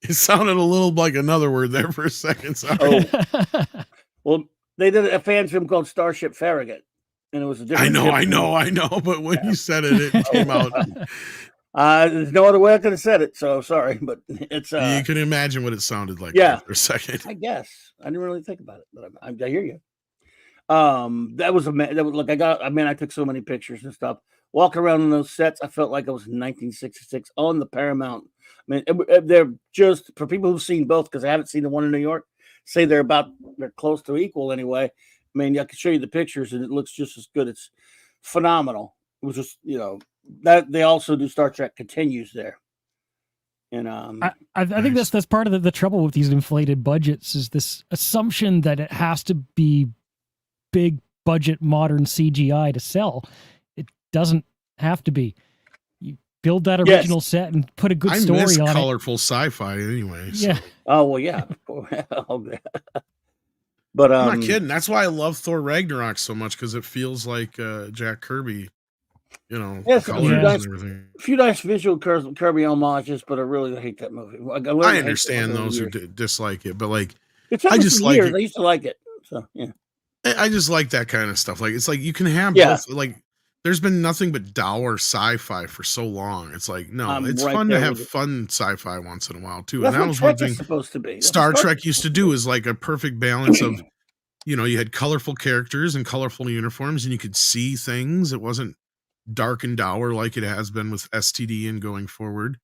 It sounded a little like another word there for a second. Sorry. Oh. Well, they did a fan film called Starship Farragut, and it was a different. I know. But when you said it, it came out. There's no other way I could have said it, so sorry, but it's. You can imagine what it sounded like. Yeah, for a second. I guess I didn't really think about it, but I hear you. That was look. I took so many pictures and stuff. Walking around in those sets, I felt like I was in 1966 on the Paramount. I mean, they're just for people who've seen both, because I haven't seen the one in New York. Say they're close to equal anyway. I mean, I can show you the pictures, and it looks just as good. It's phenomenal. It was just that they also do Star Trek Continues there. And I think that's part of the trouble with these inflated budgets is this assumption that it has to be big budget modern CGI to sell. It doesn't have to be. You build that original set and put a good story on it. Colorful sci-fi anyway. So. Yeah. Oh well, yeah. But I'm not kidding. That's why I love Thor Ragnarok so much, because it feels like Jack Kirby. Yes, colors and everything. A few nice visual Kirby homages, but I really hate that movie. I understand those who dislike it, but like, I just like it. I used to like it. So yeah, I just like that kind of stuff. Like, it's like you can have both. Like, there's been nothing but dour sci-fi for so long. It's like, no, it's fun to have fun sci-fi once in a while too. That's and that was one thing supposed to be. Star Trek used to do, is like a perfect balance of, you had colorful characters and colorful uniforms, and you could see things. It wasn't dark and dour like it has been with STD and going forward,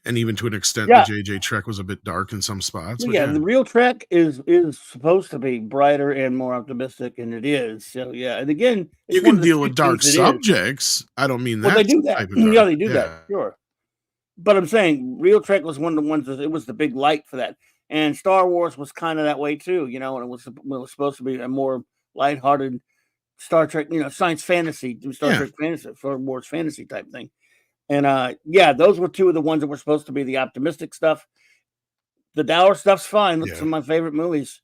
and even to an extent the JJ Trek was a bit dark in some spots. Well, the real Trek is supposed to be brighter and more optimistic, and it is. So and again, you can deal with dark subjects. I don't mean that. Well, they do that. Yeah, they do that. Sure, but I'm saying real Trek was one of the ones that it was the big light for that, and Star Wars was kind of that way too. And it was supposed to be a more lighthearted Star Trek, science fantasy, Star Trek fantasy, Star Wars fantasy type thing. And those were two of the ones that were supposed to be the optimistic stuff. The dour stuff's fine. Look, some of my favorite movies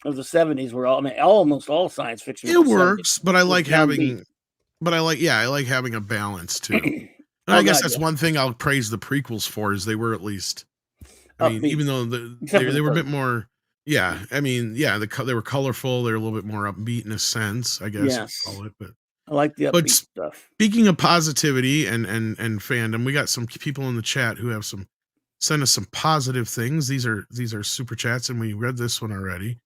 of the 70s were almost all science fiction. It works, but I like having a balance too. And I guess that's one thing I'll praise the prequels for, is they were at least, even though they were a bit more. Yeah, they were colorful. They're a little bit more upbeat in a sense, I guess. Yes. Call it, but I like the upbeat stuff. Speaking of positivity and fandom, we got some people in the chat who have send us some positive things. These are super chats, and we read this one already.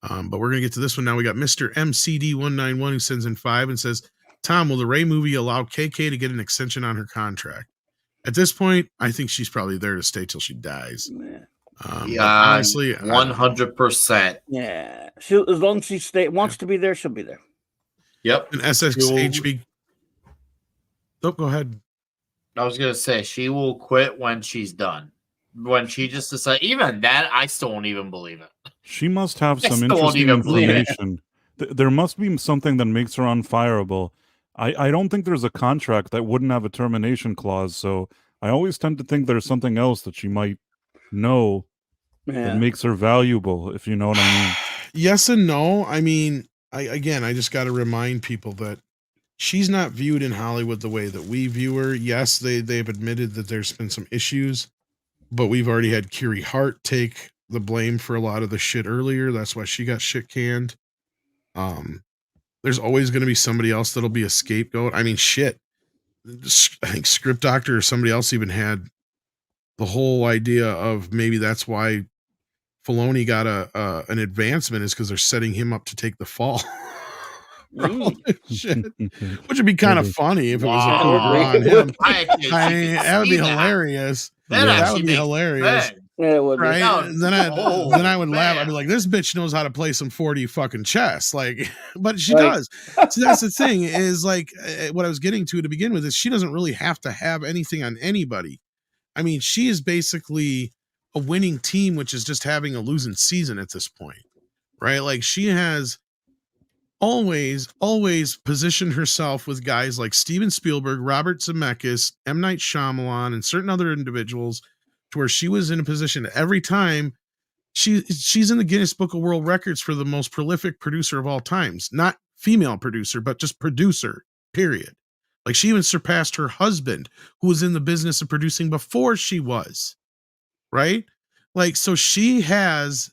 But we're gonna get to this one now. We got Mr. MCD191 who sends in 5 and says, Tom, will the Ray movie allow KK to get an extension on her contract? At this point, I think she's probably there to stay till she dies. Yeah. Honestly, 100%. Yeah, as long as she wants to be there, she'll be there. Yep. And SXHB. Oh, go ahead. I was gonna say she will quit when she's done. When she just decides, even that, I still won't even believe it. She must have some interesting information. There must be something that makes her unfireable. I don't think there's a contract that wouldn't have a termination clause, so I always tend to think there's something else that she might know that makes her valuable, if you know what I mean. Yes and no. I mean, I just got to remind people that she's not viewed in Hollywood the way that we view her. Yes, they've admitted that there's been some issues, but we've already had Kiri Hart take the blame for a lot of the shit earlier. That's why she got shit canned. There's always going to be somebody else that'll be a scapegoat. I mean, shit. I think Script Doctor or somebody else even had the whole idea of maybe that's why Filoni got an advancement, is because they're setting him up to take the fall. Shit. Which would be kind of funny if it was a on him. That would be hilarious. That would be hilarious. Yeah, it would right? Then I would laugh. I'd be like, this bitch knows how to play some 4D fucking chess. Like, but she does. So that's the thing, is like what I was getting to begin with, is she doesn't really have to have anything on anybody. I mean, she is basically a winning team, which is just having a losing season at this point, right? Like, she has always positioned herself with guys like Steven Spielberg, Robert Zemeckis, M. Night Shyamalan, and certain other individuals to where she was in a position every time she's in the Guinness Book of World Records for the most prolific producer of all times. Not female producer, but just producer, period. Like she even surpassed her husband, who was in the business of producing before she was. Right? Like, so she has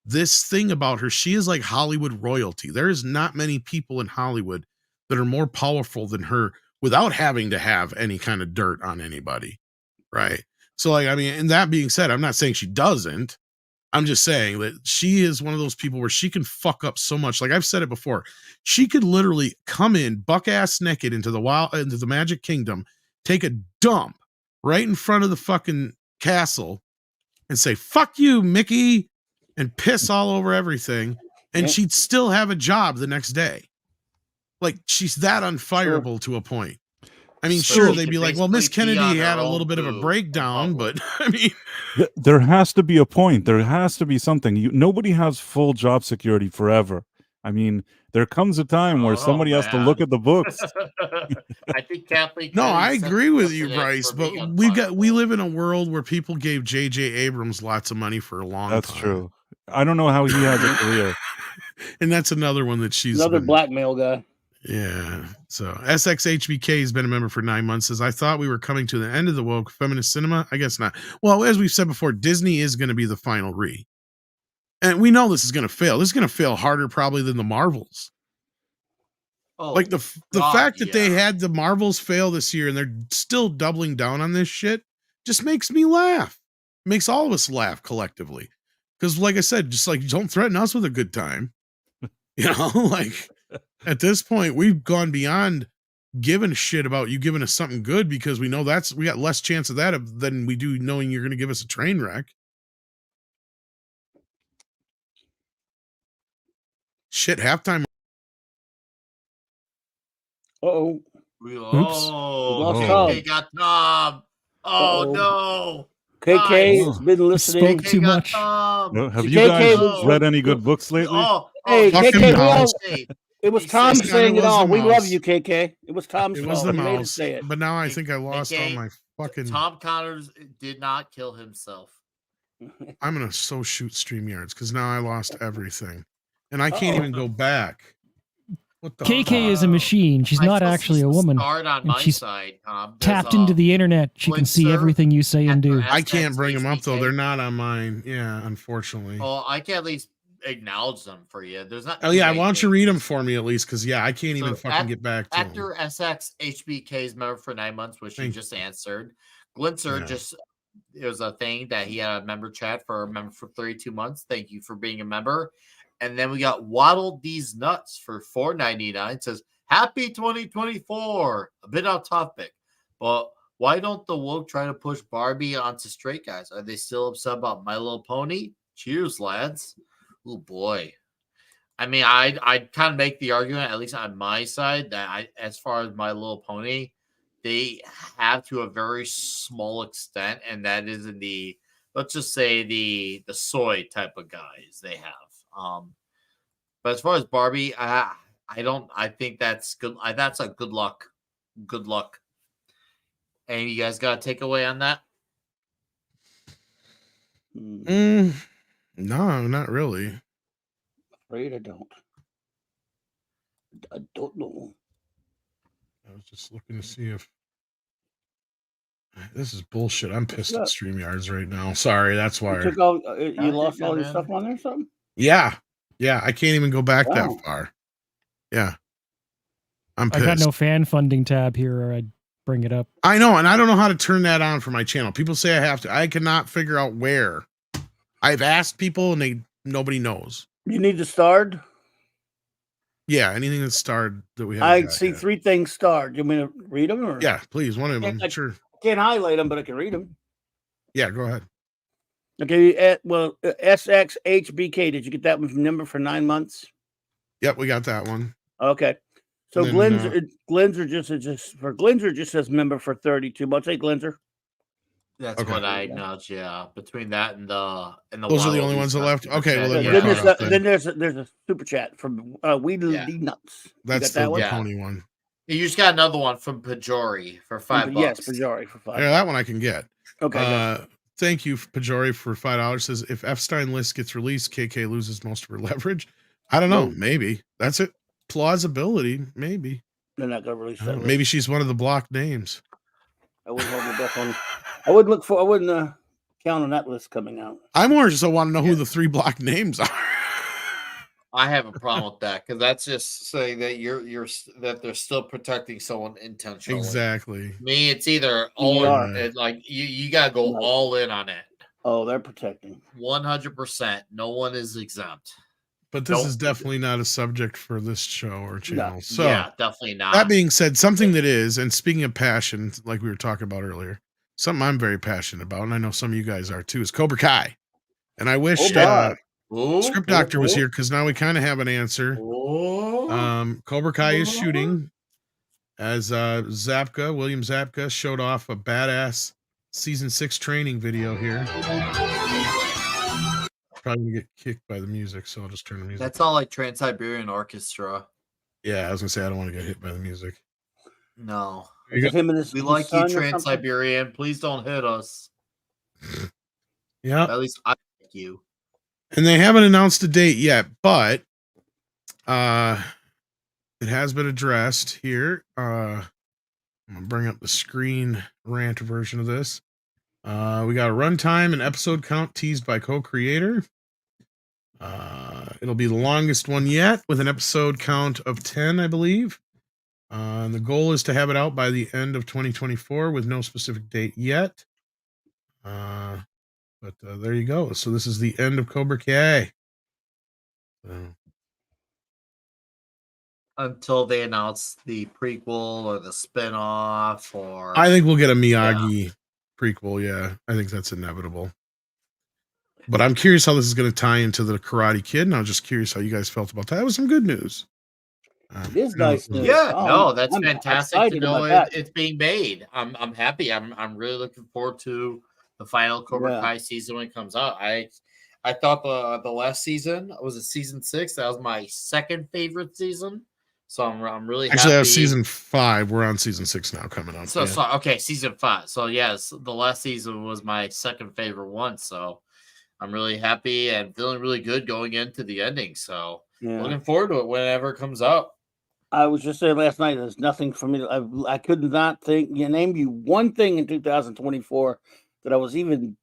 this thing about her. She is like Hollywood royalty. There is not many people in Hollywood that are more powerful than her without having to have any kind of dirt on anybody. Right? So like, I mean, and that being said, I'm not saying she doesn't. I'm just saying that she is one of those people where she can fuck up so much. Like I've said it before, she could literally come in buck ass naked into the Magic Kingdom, take a dump right in front of the fucking castle and say, fuck you, Mickey, and piss all over everything. And she'd still have a job the next day. Like she's that unfireable to a point. I mean, sure, they'd be like, well, Miss Kennedy had a little bit of a breakdown, but I mean, there has to be a point. There has to be something. Nobody has full job security forever. I mean, there comes a time where somebody has to look at the books. I think Kathleen. No, I agree with you, Bryce, but we live in a world where people gave J.J. Abrams lots of money for a long time. That's true. I don't know how he has a career. And that's another one that she's another blackmail guy. Yeah. So SXHBK has been a member for 9 months. Says, I thought we were coming to the end of the woke feminist cinema. I guess not. Well, as we've said before, Disney is going to be the final re. And we know this is going to fail. This is going to fail harder probably than the Marvels. Oh, like the fact that they had the Marvels fail this year and they're still doubling down on this shit just makes me laugh. Makes all of us laugh collectively. Because like I said, just like don't threaten us with a good time. You know, like at this point, we've gone beyond giving a shit about you giving us something good because we know we got less chance of that than we do knowing you're going to give us a train wreck. Shit, halftime. Uh-oh. KK got Tom. Oh, no. KK has been listening. Spoke too much. Have you guys read any good books lately? Hey, KK, it was Tom said saying it it all. We mouse. love you, KK. It was Tom's It was fault. the He made mouse. us say it. But now I think I lost all my fucking. Tom Connors did not kill himself. I'm gonna so shoot StreamYards because now I lost everything, and I can't even go back. What the KK is a machine. She's not actually a woman. On my she's side, Tom. tapped into the internet. She can see everything you say and do. I can't bring them up though. They're not on mine. Yeah, unfortunately. Well, I can at least acknowledge them for you. There's not. Oh yeah, why don't you read them for me at least? Because yeah, I can't even fucking get back to after them. SX HBK's member for 9 months, which you just answered. Glintzer it was a thing that he had a member chat for a member for 32 months. Thank you for being a member. And then we got Waddle These Nuts for $4.99. Says, happy 2024. A bit off topic, but why don't the woke try to push Barbie onto straight guys? Are they still upset about My Little Pony? Cheers, lads. Oh, boy. I mean, I'd kind of make the argument, at least on my side, that as far as My Little Pony, they have to a very small extent, and that is in the, let's just say, the soy type of guys they have. But as far as Barbie, I think that's good. That's a good luck. Good luck. And you guys got a takeaway on that? No, not really. Afraid I don't. I don't know. I was just looking to see if this is bullshit. I'm pissed at StreamYards right now. Sorry, that's why. You lost all your stuff on there or something? Yeah. I can't even go back that far. Yeah. I'm pissed. I got no fan funding tab here, or I'd bring it up. I know, and I don't know how to turn that on for my channel. People say I have to. I cannot figure out where. I've asked people, and nobody knows. You need to starred? Yeah, anything that's starred that we have. I see 3 things starred. You want me to read them? Or? Yeah, please. One of them. Sure. I can't highlight them, but I can read them. Yeah, go ahead. Okay, well, SXHBK, did you get that one from number for 9 months? Yep, we got that one. Okay. So Glinzer just says member for 32 months. Hey, Glinzer. That's Okay. what I acknowledge. Yeah, between that and the Those are the Wild only ones that East left? Okay, well, then yeah. we're Then caught up then. there's a super chat from Weedle Nuts. You That's got that the one? pony one. You just got another one from Pajori for $5. Yes, Pajori for $5. Yeah, that one I can get. Okay. Thank you, Pajori, for $5. Says if Epstein list gets released, KK loses most of her leverage. I don't know. No. Maybe that's it. Plausibility. Maybe they're not gonna release that. maybe she's one of the blocked names. I wouldn't hold my breath on. I wouldn't count on that list coming out. I more just want to know who the 3 blocked names are. I have a problem with that because that's just saying that you're that they're still protecting someone intentionally. Exactly. Me, it's either like you gotta go all in on it. Oh, they're protecting 100%. No one is exempt. But this is definitely not a subject for this show or channel. No. So yeah, definitely not. That being said, something that is, and speaking of passion, like we were talking about earlier, something I'm very passionate about, and I know some of you guys are too, is Cobra Kai. And I wish Script Doctor was here because now we kind of have an answer. Cobra Kai is shooting as William Zapka showed off a badass season 6 training video here. Probably gonna get kicked by the music, so I'll just turn the music. That's all like Trans-Siberian Orchestra. Yeah, I was gonna say I don't want to get hit by the music. No. We like you, Trans-Siberian. Please don't hit us. Yeah. At least I like you. And they haven't announced a date yet, but it has been addressed here. I'm gonna bring up the screen rant version of this. We got a runtime and episode count teased by co-creator. It'll be the longest one yet with an episode count of 10, I believe. And the goal is to have it out by the end of 2024 with no specific date yet. But there you go. So this is the end of Cobra Kai. Until they announce the prequel or the spinoff, or I think we'll get a Miyagi prequel. Yeah, I think that's inevitable. But I'm curious how this is going to tie into the Karate Kid, and I'm just curious how you guys felt about that. That was some good news. It is nice news. Yeah, that's fantastic to know it's being made. I'm happy. I'm really looking forward to the final Cobra Kai season when it comes out. I thought the last season was season 6. That was my second favorite season. So I'm really actually happy. That was season 5. We're on season 6 now coming up. So okay, season 5. So yes, the last season was my second favorite one. So I'm really happy and feeling really good going into the ending. So looking forward to it whenever it comes out. I was just saying last night, there's nothing for me. I could not think. Name you one thing in 2024 that I was even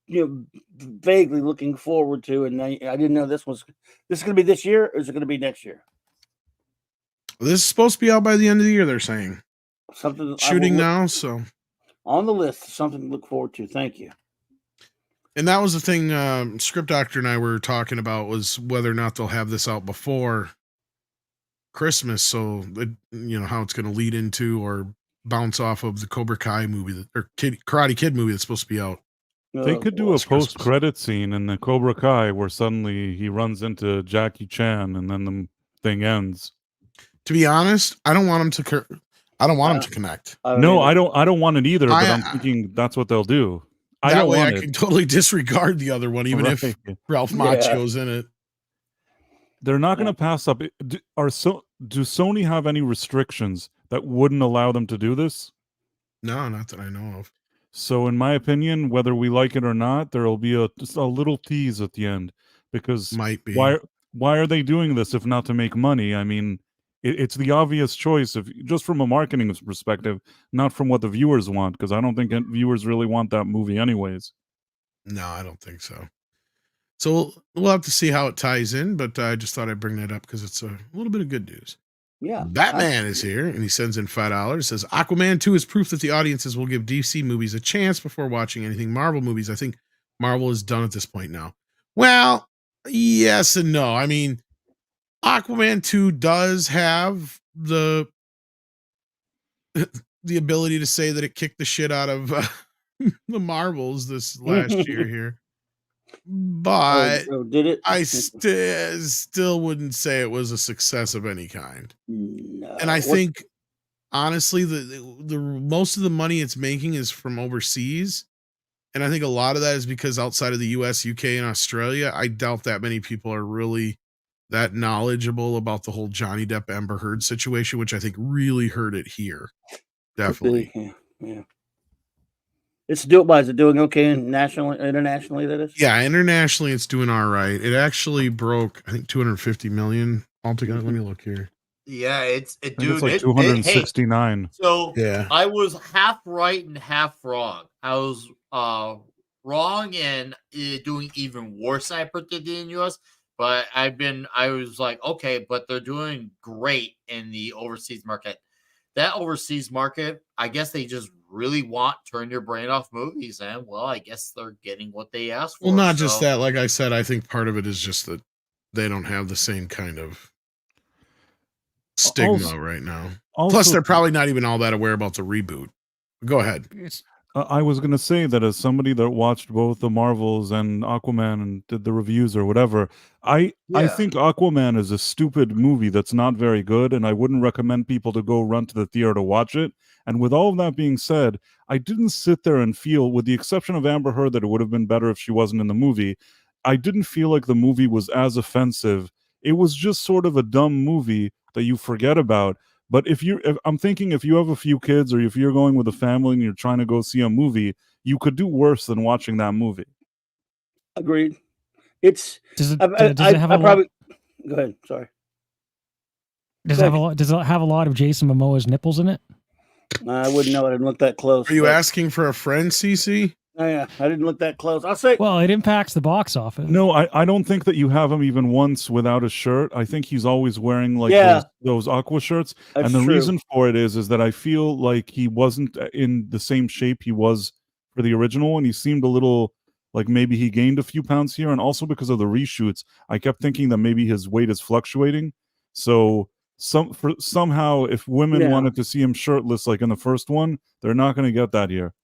vaguely looking forward to, and I didn't know this is going to be this year, or is it going to be next year? This is supposed to be out by the end of the year, they're saying. Something shooting now, so on the list, something to look forward to. Thank you. And that was the thing Script Doctor and I were talking about, was whether or not they'll have this out before Christmas, so how it's going to lead into or bounce off of the Cobra Kai movie or Karate Kid movie that's supposed to be out. They could do a post-credit scene in the Cobra Kai where suddenly he runs into Jackie Chan and then the thing ends. To be honest, I don't want him to. I don't want him to connect. I don't want it either. But I'm thinking that's what they'll do. I don't want it. I can totally disregard the other one, even if Ralph Macchio's in it. They're not going to pass up. Do Sony have any restrictions that wouldn't allow them to do this? No, not that I know of. So, in my opinion, whether we like it or not, there will be just a little tease at the end, because might be why are they doing this if not to make money? I mean, it's the obvious choice, just from a marketing perspective, not from what the viewers want, because I don't think viewers really want that movie anyways. No, I don't think so. So we'll have to see how it ties in, but I just thought I'd bring that up because it's a little bit of good news. Yeah. Batman is here, and he sends in $5. Says Aquaman 2 is proof that the audiences will give DC movies a chance before watching anything Marvel movies. I think Marvel is done at this point now. Well, yes and no. I mean, Aquaman 2 does have the ability to say that it kicked the shit out of the Marvels this last year here. But did it? I still wouldn't say it was a success of any kind. No. And I think, honestly, the most of the money it's making is from overseas. And I think a lot of that is because outside of the US, UK, and Australia, I doubt that many people are really that knowledgeable about the whole Johnny Depp Amber Heard situation, which I think really hurt it here. Definitely. Yeah. Is it doing okay internationally? That is. Yeah, internationally, it's doing all right. It actually broke, I think, 250 million altogether. Let me look here. Yeah, it's I think it's like 269. So Yeah. I was half right and half wrong. I was wrong and doing even worse than I predicted in the US. But I was like, okay, but they're doing great in the overseas market. That overseas market, I guess they just really want turn your brain off movies, and well, I guess they're getting what they asked for. Well, not just that. Like I said, I think part of it is just that they don't have the same kind of stigma right now. Plus, they're probably not even all that aware about the reboot. Go ahead. I was going to say that as somebody that watched both the Marvels and Aquaman and did the reviews or whatever, I think Aquaman is a stupid movie that's not very good, and I wouldn't recommend people to go run to the theater to watch it. And with all of that being said, I didn't sit there and feel, with the exception of Amber Heard, that it would have been better if she wasn't in the movie. I didn't feel like the movie was as offensive. It was just sort of a dumb movie that you forget about. But I'm thinking if you have a few kids or if you're going with a family and you're trying to go see a movie, you could do worse than watching that movie. Agreed. Does it have a lot? Go ahead. Sorry. Does it have a lot of Jason Momoa's nipples in it? I wouldn't know. I didn't look that close. Are you asking for a friend, CC? Oh, yeah, I didn't look that close. I'll say. Well, it impacts the box office. No, I don't think that you have him even once without a shirt. I think he's always wearing like those aqua shirts. That's and the true. reason for it is that I feel like he wasn't in the same shape he was for the original, and he seemed a little like maybe he gained a few pounds here. And also because of the reshoots, I kept thinking that maybe his weight is fluctuating. So somehow, if women wanted to see him shirtless like in the first one, they're not going to get that here.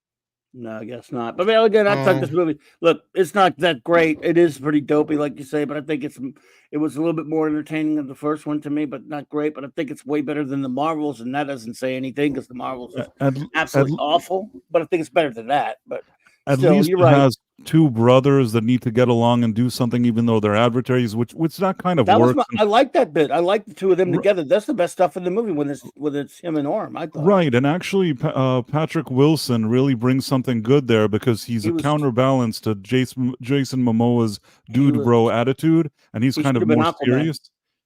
No, I guess not. But again, I thought this movie. Look, it's not that great. It is pretty dopey, like you say. But I think it was a little bit more entertaining than the first one to me, but not great. But I think it's way better than the Marvels, and that doesn't say anything because the Marvels is absolutely awful. But I think it's better than that. But at still, least you're it right. has two brothers that need to get along and do something, even though they're adversaries, which that kind of works. I like that bit. I like the two of them together. That's the best stuff in the movie when it's him and Orm. I thought. Right, and actually, Patrick Wilson really brings something good there because he's a counterbalance to Jason Momoa's dude bro attitude, and he's kind of more serious.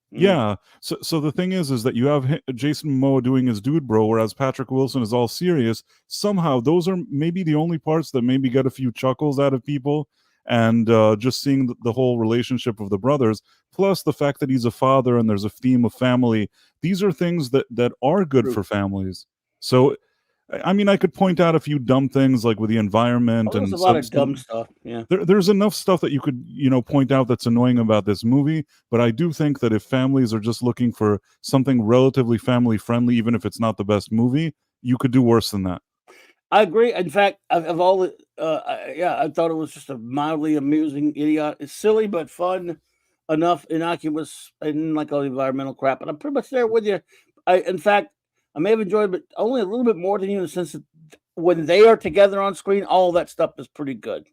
Yeah. So the thing is that you have Jason Momoa doing his dude bro, whereas Patrick Wilson is all serious. Somehow, those are maybe the only parts that maybe get a few chuckles out of people, and just seeing the whole relationship of the brothers, plus the fact that he's a father and there's a theme of family. These are things that are good for families. So, I mean, I could point out a few dumb things like with the environment and there's a lot of dumb stuff. Yeah, there's enough stuff that you could point out that's annoying about this movie. But I do think that if families are just looking for something relatively family friendly, even if it's not the best movie, you could do worse than that. I agree. In fact, of all the, I thought it was just a mildly amusing idiot. It's silly but fun enough, innocuous. I didn't like all the environmental crap, but I'm pretty much there with you. In fact, I may have enjoyed it, but only a little bit more than you in the sense that when they are together on screen, all that stuff is pretty good,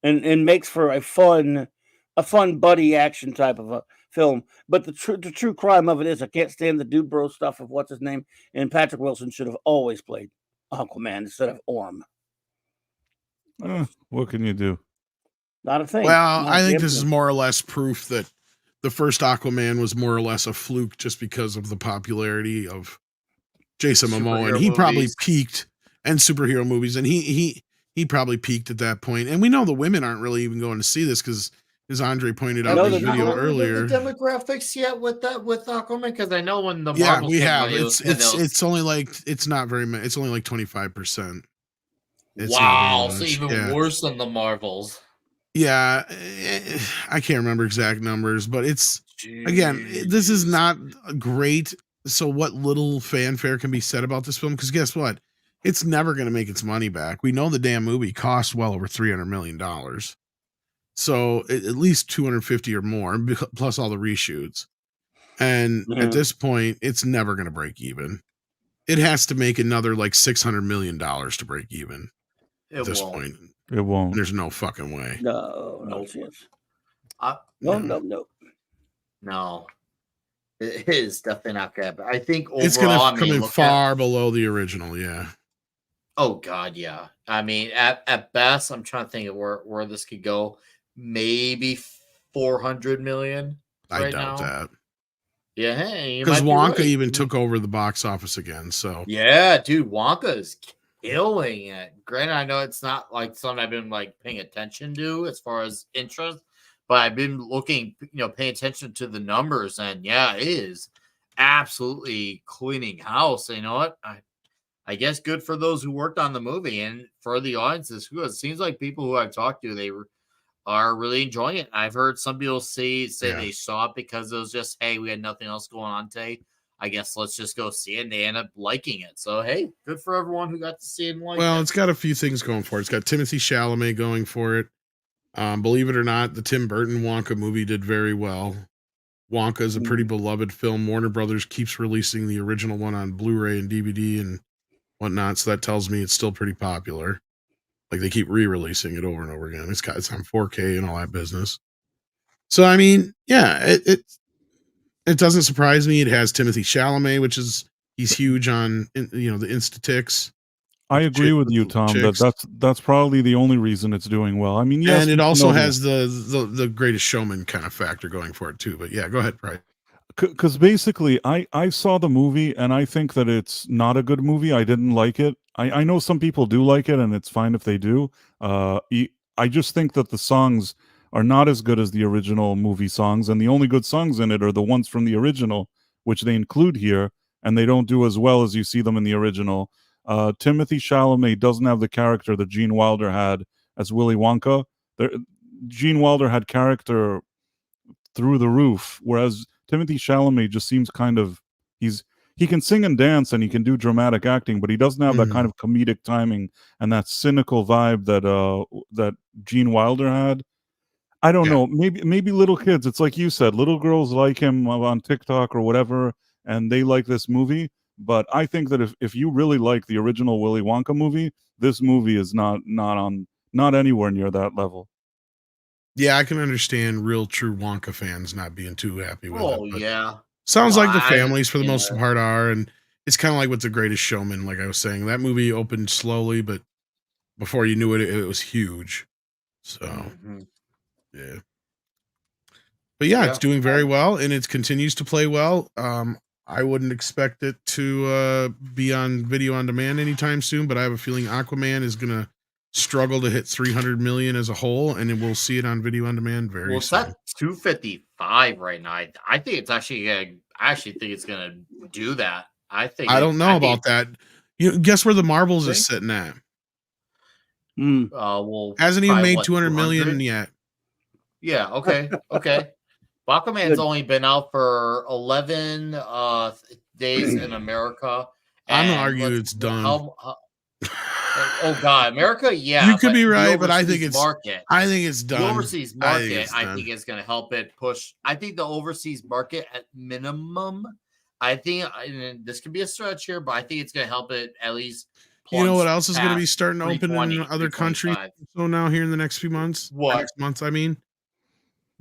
and makes for a fun buddy action type of a film. But the true crime of it is I can't stand the dude bro stuff of what's his name, and Patrick Wilson should have always played Aquaman instead of Orm. What can you do? Not a thing. Well, I think this is more or less proof that the first Aquaman was more or less a fluke just because of the popularity of Jason Momoa, and he probably peaked, and superhero movies, and he probably peaked at that point. And we know the women aren't really even going to see this because, as Andre pointed out in the video earlier, the demographics yet with Aquaman, because I know when the Marvels we have it's only like it's not very much. It's only like 25%. Wow, so even worse than the Marvels. Yeah, I can't remember exact numbers, but it's again, this is not great. So what little fanfare can be said about this film? Because guess what? It's never going to make its money back. We know the damn movie cost well over $300 million. So at least 250 or more, plus all the reshoots. And at this point, it's never going to break even. It has to make another like $600 million to break even at this point. It won't. There's no fucking way. No Nope. chance. No. No. It is definitely not good. But I think overall, It's gonna come in look far below the original. Yeah. Oh God, yeah. I mean, at best, I'm trying to think of where this could go. Maybe 400 million. I doubt that. Yeah, hey, because Wonka right. even took over the box office again. So yeah, dude, Wonka is killing it. Granted, I know it's not like something I've been like paying attention to as far as interest, but I've been looking, paying attention to the numbers, and yeah, it is absolutely cleaning house. You know what? I guess good for those who worked on the movie, and for the audiences who it seems like people who I've talked to, they are really enjoying it. I've heard some people say they saw it because it was just, hey, we had nothing else going on today. I guess let's just go see it, and they end up liking it. So hey, good for everyone who got to see it and like it. It's got a few things going for it. It's got Timothée Chalamet going for it. Believe it or not, the Tim Burton Wonka movie did very well. Wonka is a pretty beloved film. Warner Brothers keeps releasing the original one on Blu-ray and DVD and whatnot, so that tells me it's still pretty popular. Like they keep re-releasing it over and over again. It's on 4K and all that business. So I mean, yeah, it doesn't surprise me. It has Timothée Chalamet, he's huge on the Instatics. I agree with you, Tom. That's probably the only reason it's doing well. I mean, yes, and it also has the Greatest Showman kind of factor going for it too. But yeah, go ahead, right? Because basically, I saw the movie and I think that it's not a good movie. I didn't like it. I know some people do like it, and it's fine if they do. I just think that the songs are not as good as the original movie songs, and the only good songs in it are the ones from the original, which they include here, and they don't do as well as you see them in the original. Timothée Chalamet doesn't have the character that Gene Wilder had as Willy Wonka. Gene Wilder had character through the roof, whereas Timothée Chalamet just seems kind of he can sing and dance and he can do dramatic acting, but he doesn't have that kind of comedic timing and that cynical vibe that Gene Wilder had. I don't know. Maybe little kids. It's like you said, little girls like him on TikTok or whatever, and they like this movie. But I think that if you really like the original Willy Wonka movie, this movie is not anywhere near that level. Yeah, I can understand real true Wonka fans not being too happy with it. Oh yeah. Sounds like the families for the most part are, and it's kind of like with The Greatest Showman, like I was saying. That movie opened slowly, but before you knew it, it was huge. So yeah. But yeah, it's doing very well, and it continues to play well. I wouldn't expect it to be on video on demand anytime soon, but I have a feeling Aquaman is gonna struggle to hit 300 million as a whole, and then we'll see it on video on demand very soon. It's at 255 right now. I think it's actually I actually think it's gonna do that. I don't know about that. Guess where the Marvels is sitting at? Well, hasn't even made 200 million yet. Yeah. Okay. Aquaman's only been out for 11 days in America. I'm gonna argue it's done. Oh God, America, yeah. You could be right, but I think it's done. The overseas market, I think is going to help it push. I think the overseas market at minimum. I think this could be a stretch here, but I think it's going to help it at least. You know what else is going to be starting to open in other countries? So now here in the next few months, next month, I mean,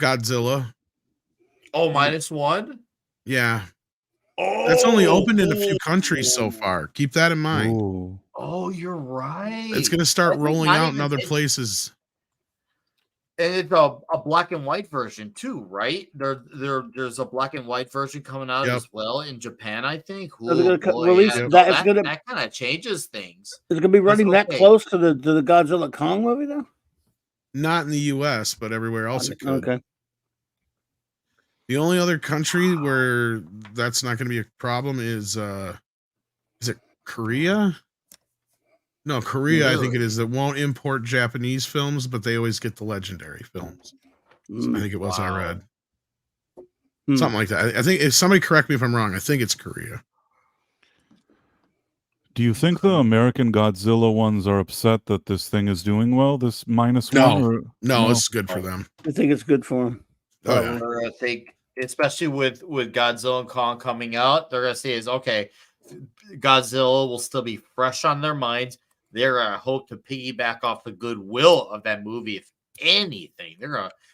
Godzilla. Oh, -1. Yeah. That's only opened in a few countries so far. Keep that in mind. Ooh. Oh, you're right. It's going to start rolling out in other places. And it's a black and white version too, right? There's a black and white version coming out as well in Japan, I think. That kind of changes things. Is it going to be running that close to the Godzilla Kong movie though? Not in the U.S., but everywhere else it could. Okay. The only other country where that's not going to be a problem is it Korea? No, Korea, really? I think it is, that won't import Japanese films, but they always get the legendary films. So I think it was, I read. Something like that. I think, if somebody correct me if I'm wrong, I think it's Korea. Do you think the American Godzilla ones are upset that this thing is doing well, this -1? No, it's good for them. I think it's good for them. Oh, yeah. I think, especially with Godzilla and Kong coming out, they're going to say is, okay, Godzilla will still be fresh on their minds. they're gonna hope to piggyback off the goodwill of that movie. If anything,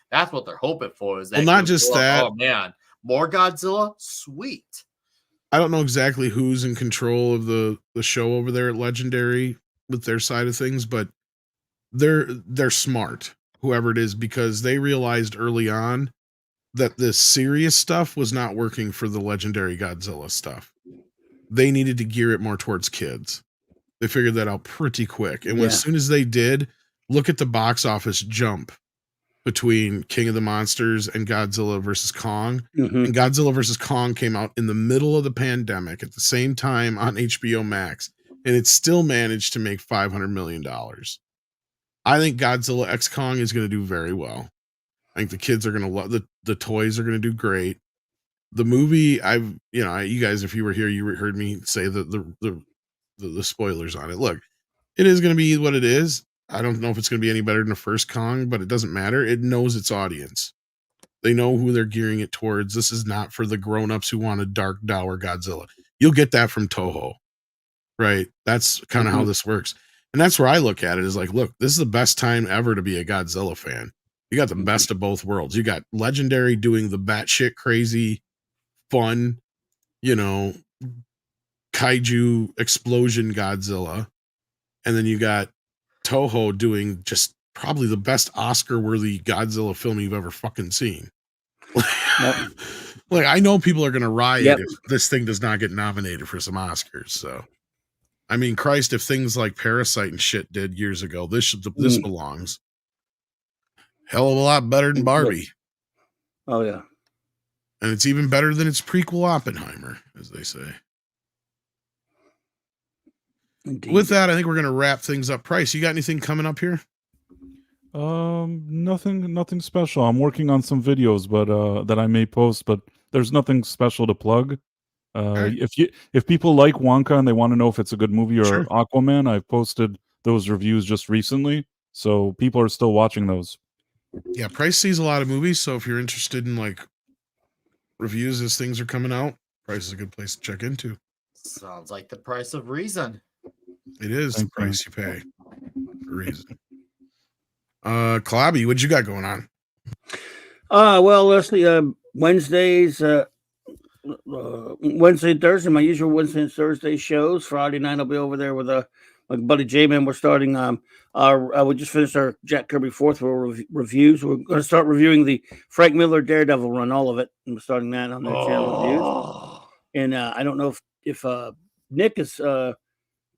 that's what they're hoping for. Is that well, not just that. Oh man, more Godzilla, sweet. I don't know exactly who's in control of the show over there at Legendary with their side of things, but they're smart, whoever it is, because they realized early on that this serious stuff was not working for the Legendary Godzilla stuff. They needed to gear it more towards kids. They figured that out pretty quick. And as soon as they did, look at the box office jump between King of the Monsters and Godzilla versus Kong. Mm-hmm. And Godzilla versus Kong came out in the middle of the pandemic at the same time on HBO Max, and it still managed to make $500 million. I think Godzilla X Kong is going to do very well. I think the kids are going to love the toys are going to do great. The movie, you guys, if you were here, you heard me say that the spoilers on it. Look, it is going to be what it is. I don't know if it's going to be any better than the first Kong, but it doesn't matter. It knows its audience. They know who they're gearing it towards. This is not for the grown-ups who want a dark, dour Godzilla. You'll get that from Toho, right? That's kind of how this works. And that's where I look at it, is like, look, this is the best time ever to be a Godzilla fan. You got the best of both worlds. You got Legendary doing the batshit crazy, fun, kaiju explosion Godzilla. And then you got Toho doing just probably the best Oscar-worthy Godzilla film you've ever fucking seen. Like, I know people are going to riot if this thing does not get nominated for some Oscars. So, I mean, Christ, if things like Parasite and shit did years ago, this belongs. Hell of a lot better than Barbie. Oh, yeah. And it's even better than its prequel Oppenheimer, as they say. Indeed. With that, I think we're going to wrap things up. Price, you got anything coming up here? Nothing special. I'm working on some videos, but that I may post, but there's nothing special to plug. Right. If people like Wonka and they want to know if it's a good movie or Sure. Aquaman, I've posted those reviews just recently, so people are still watching those. Yeah, Price sees a lot of movies, so if you're interested in like reviews as things are coming out, Price is a good place to check into. Sounds like the price of reason. It is Thank the price you pay for a reason. Clobby, what you got going on? Well, Leslie, Wednesdays, Wednesday, Thursday, my usual Wednesday and Thursday shows. Friday night, I'll be over there with my buddy J-Man. We're starting we just finished our Jack Kirby fourth reviews. We're going to start reviewing the Frank Miller Daredevil run, all of it, and we're starting that on their channel reviews. And I don't know if Nick is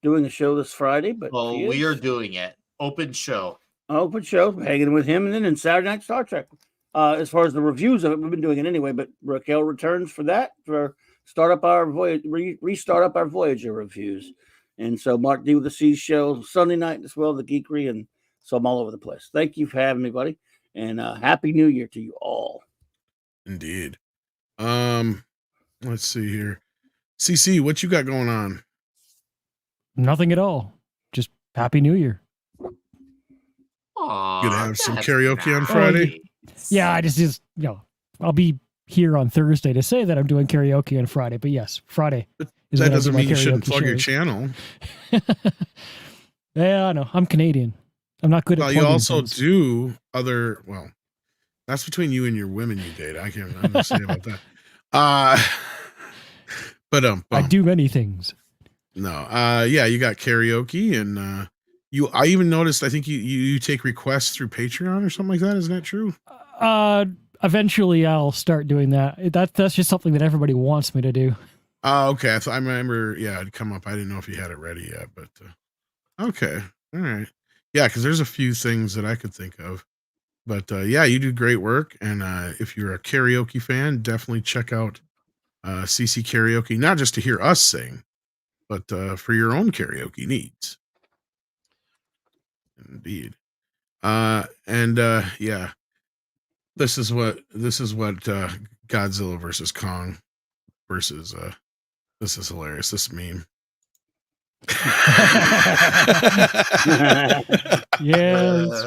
doing a show this Friday, but we are doing it. Open show, hanging with him, and then Saturday Night Star Trek. As far as the reviews of it, we've been doing it anyway, but Raquel returns for that, for restart up our Voyager reviews. And so Mark D with the Seas show Sunday night as well, the Geekery, and so I'm all over the place. Thank you for having me, buddy, and Happy New Year to you all. Indeed. Let's see here. CC, what you got going on? Nothing at all. Just Happy New Year. Gonna have some karaoke on Friday? Yeah, I just I'll be here on Thursday to say that I'm doing karaoke on Friday, but yes, Friday. That doesn't mean you shouldn't plug your channel. Yeah, I know. I'm Canadian. I'm not good at you also do other, that's between you and your women you date. I'm not saying about that. But I do many things. No. Yeah, you got karaoke, and I even noticed, I think you take requests through Patreon or something like that. Isn't that true? Eventually I'll start doing that. That's just something that everybody wants me to do. Oh, okay. I remember, it'd come up. I didn't know if you had it ready yet, but okay. All right. Yeah, because there's a few things that I could think of. But you do great work. And if you're a karaoke fan, definitely check out CC Karaoke, not just to hear us sing, but for your own karaoke needs. Indeed. This is what Godzilla versus Kong versus this is hilarious. This meme. Yeah, that's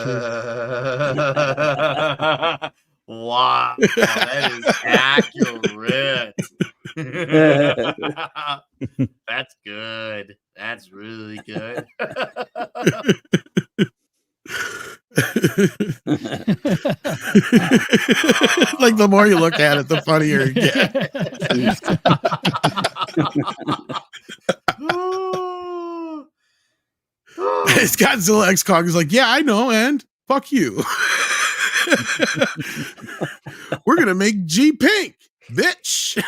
true. Wow, that is accurate. That's good. That's really good. Like the more you look at it, the funnier it gets. It's Godzilla X Kong is like, yeah, I know, and fuck you. We're gonna make G pink, bitch.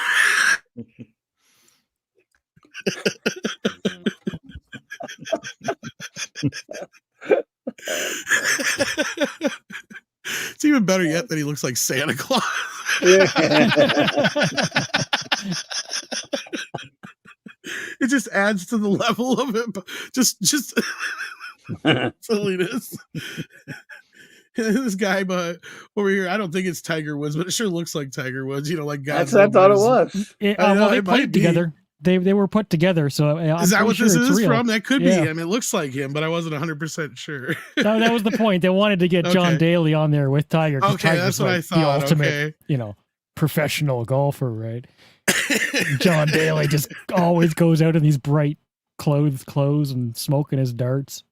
It's even better yet that he looks like Santa Claus. It just adds to the level of it. Just silliness. This guy over here, I don't think it's Tiger Woods, but it sure looks like Tiger Woods. You know, like guys. That's what I thought it was. Well, they played together. They were put together. So is that what this is real. from? That could be. I mean, it looks like him, but I wasn't 100% sure. That was the point. They wanted to get John Daly on there with Tiger. Okay, Tiger's that's what like I thought. The ultimate, professional golfer, right? John Daly just always goes out in these bright clothes and smoking his darts.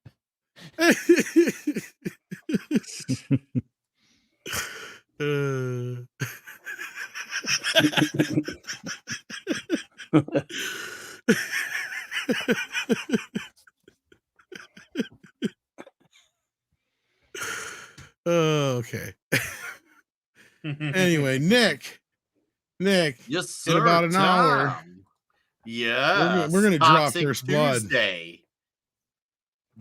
Okay. Anyway, Nick, yes, sir. In about an hour, we're gonna draw first blood. Tuesday.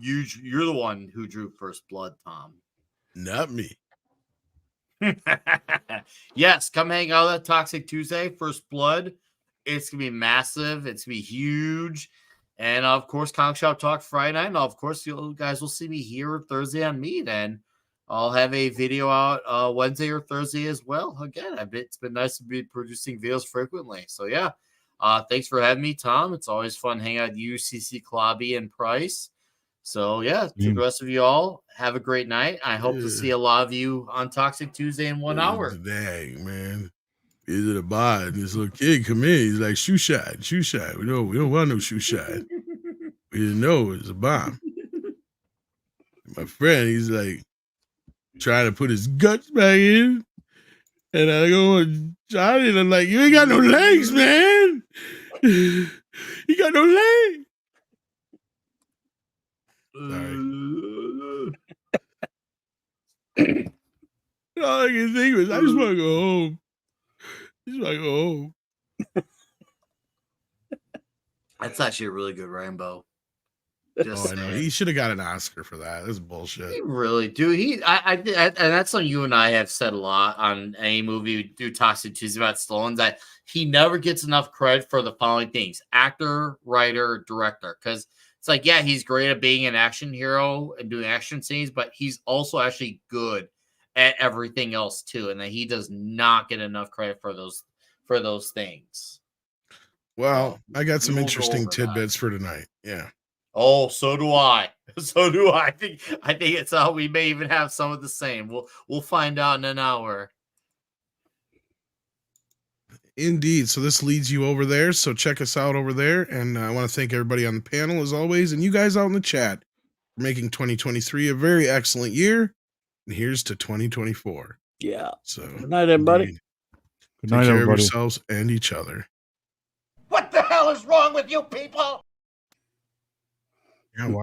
You're the one who drew first blood, Tom. Not me. Yes, come hang out at Toxic Tuesday, First Blood. It's gonna be massive. It's gonna be huge. And of course, Comic Shop Talk Friday night. And of course, you guys will see me here Thursday on MEAD. And I'll have a video out Wednesday or Thursday as well. Again, it's been nice to be producing videos frequently. So yeah, thanks for having me, Tom. It's always fun hanging out with you, CC Klobby, and Price. So yeah, to the rest of you all, have a great night. I hope to see a lot of you on Toxic Tuesday in 1 hour. Dang, man. He's at a bar and this little kid come in. He's like, shoe shot. We don't want no shoe shot. We didn't know it was a bomb. My friend, he's like trying to put his guts back in. And I go, Johnny, and I'm like, you ain't got no legs, man. You got no legs. Sorry. All I can think was, I just want to go home. That's actually a really good rainbow. I know. He should have got an Oscar for that. That's bullshit. He really do. And that's something you and I have said a lot on any movie we do Toxic Tuesday about Stallone, that he never gets enough credit for the following things: actor, writer, director. Because it's like, yeah, he's great at being an action hero and doing action scenes, but he's also actually good at everything else too, and that he does not get enough credit for those things. Well, I got some interesting tidbits for tonight. Yeah. Oh, so do I. I think it's we may even have some of the same. We'll find out in an hour. Indeed. So this leads you over there. So check us out over there. And I want to thank everybody on the panel as always, and you guys out in the chat for making 2023 a very excellent year. And here's to 2024. Yeah. So good night, everybody. Good night, take care everybody. of yourselves and each other. What the hell is wrong with you people? Yeah,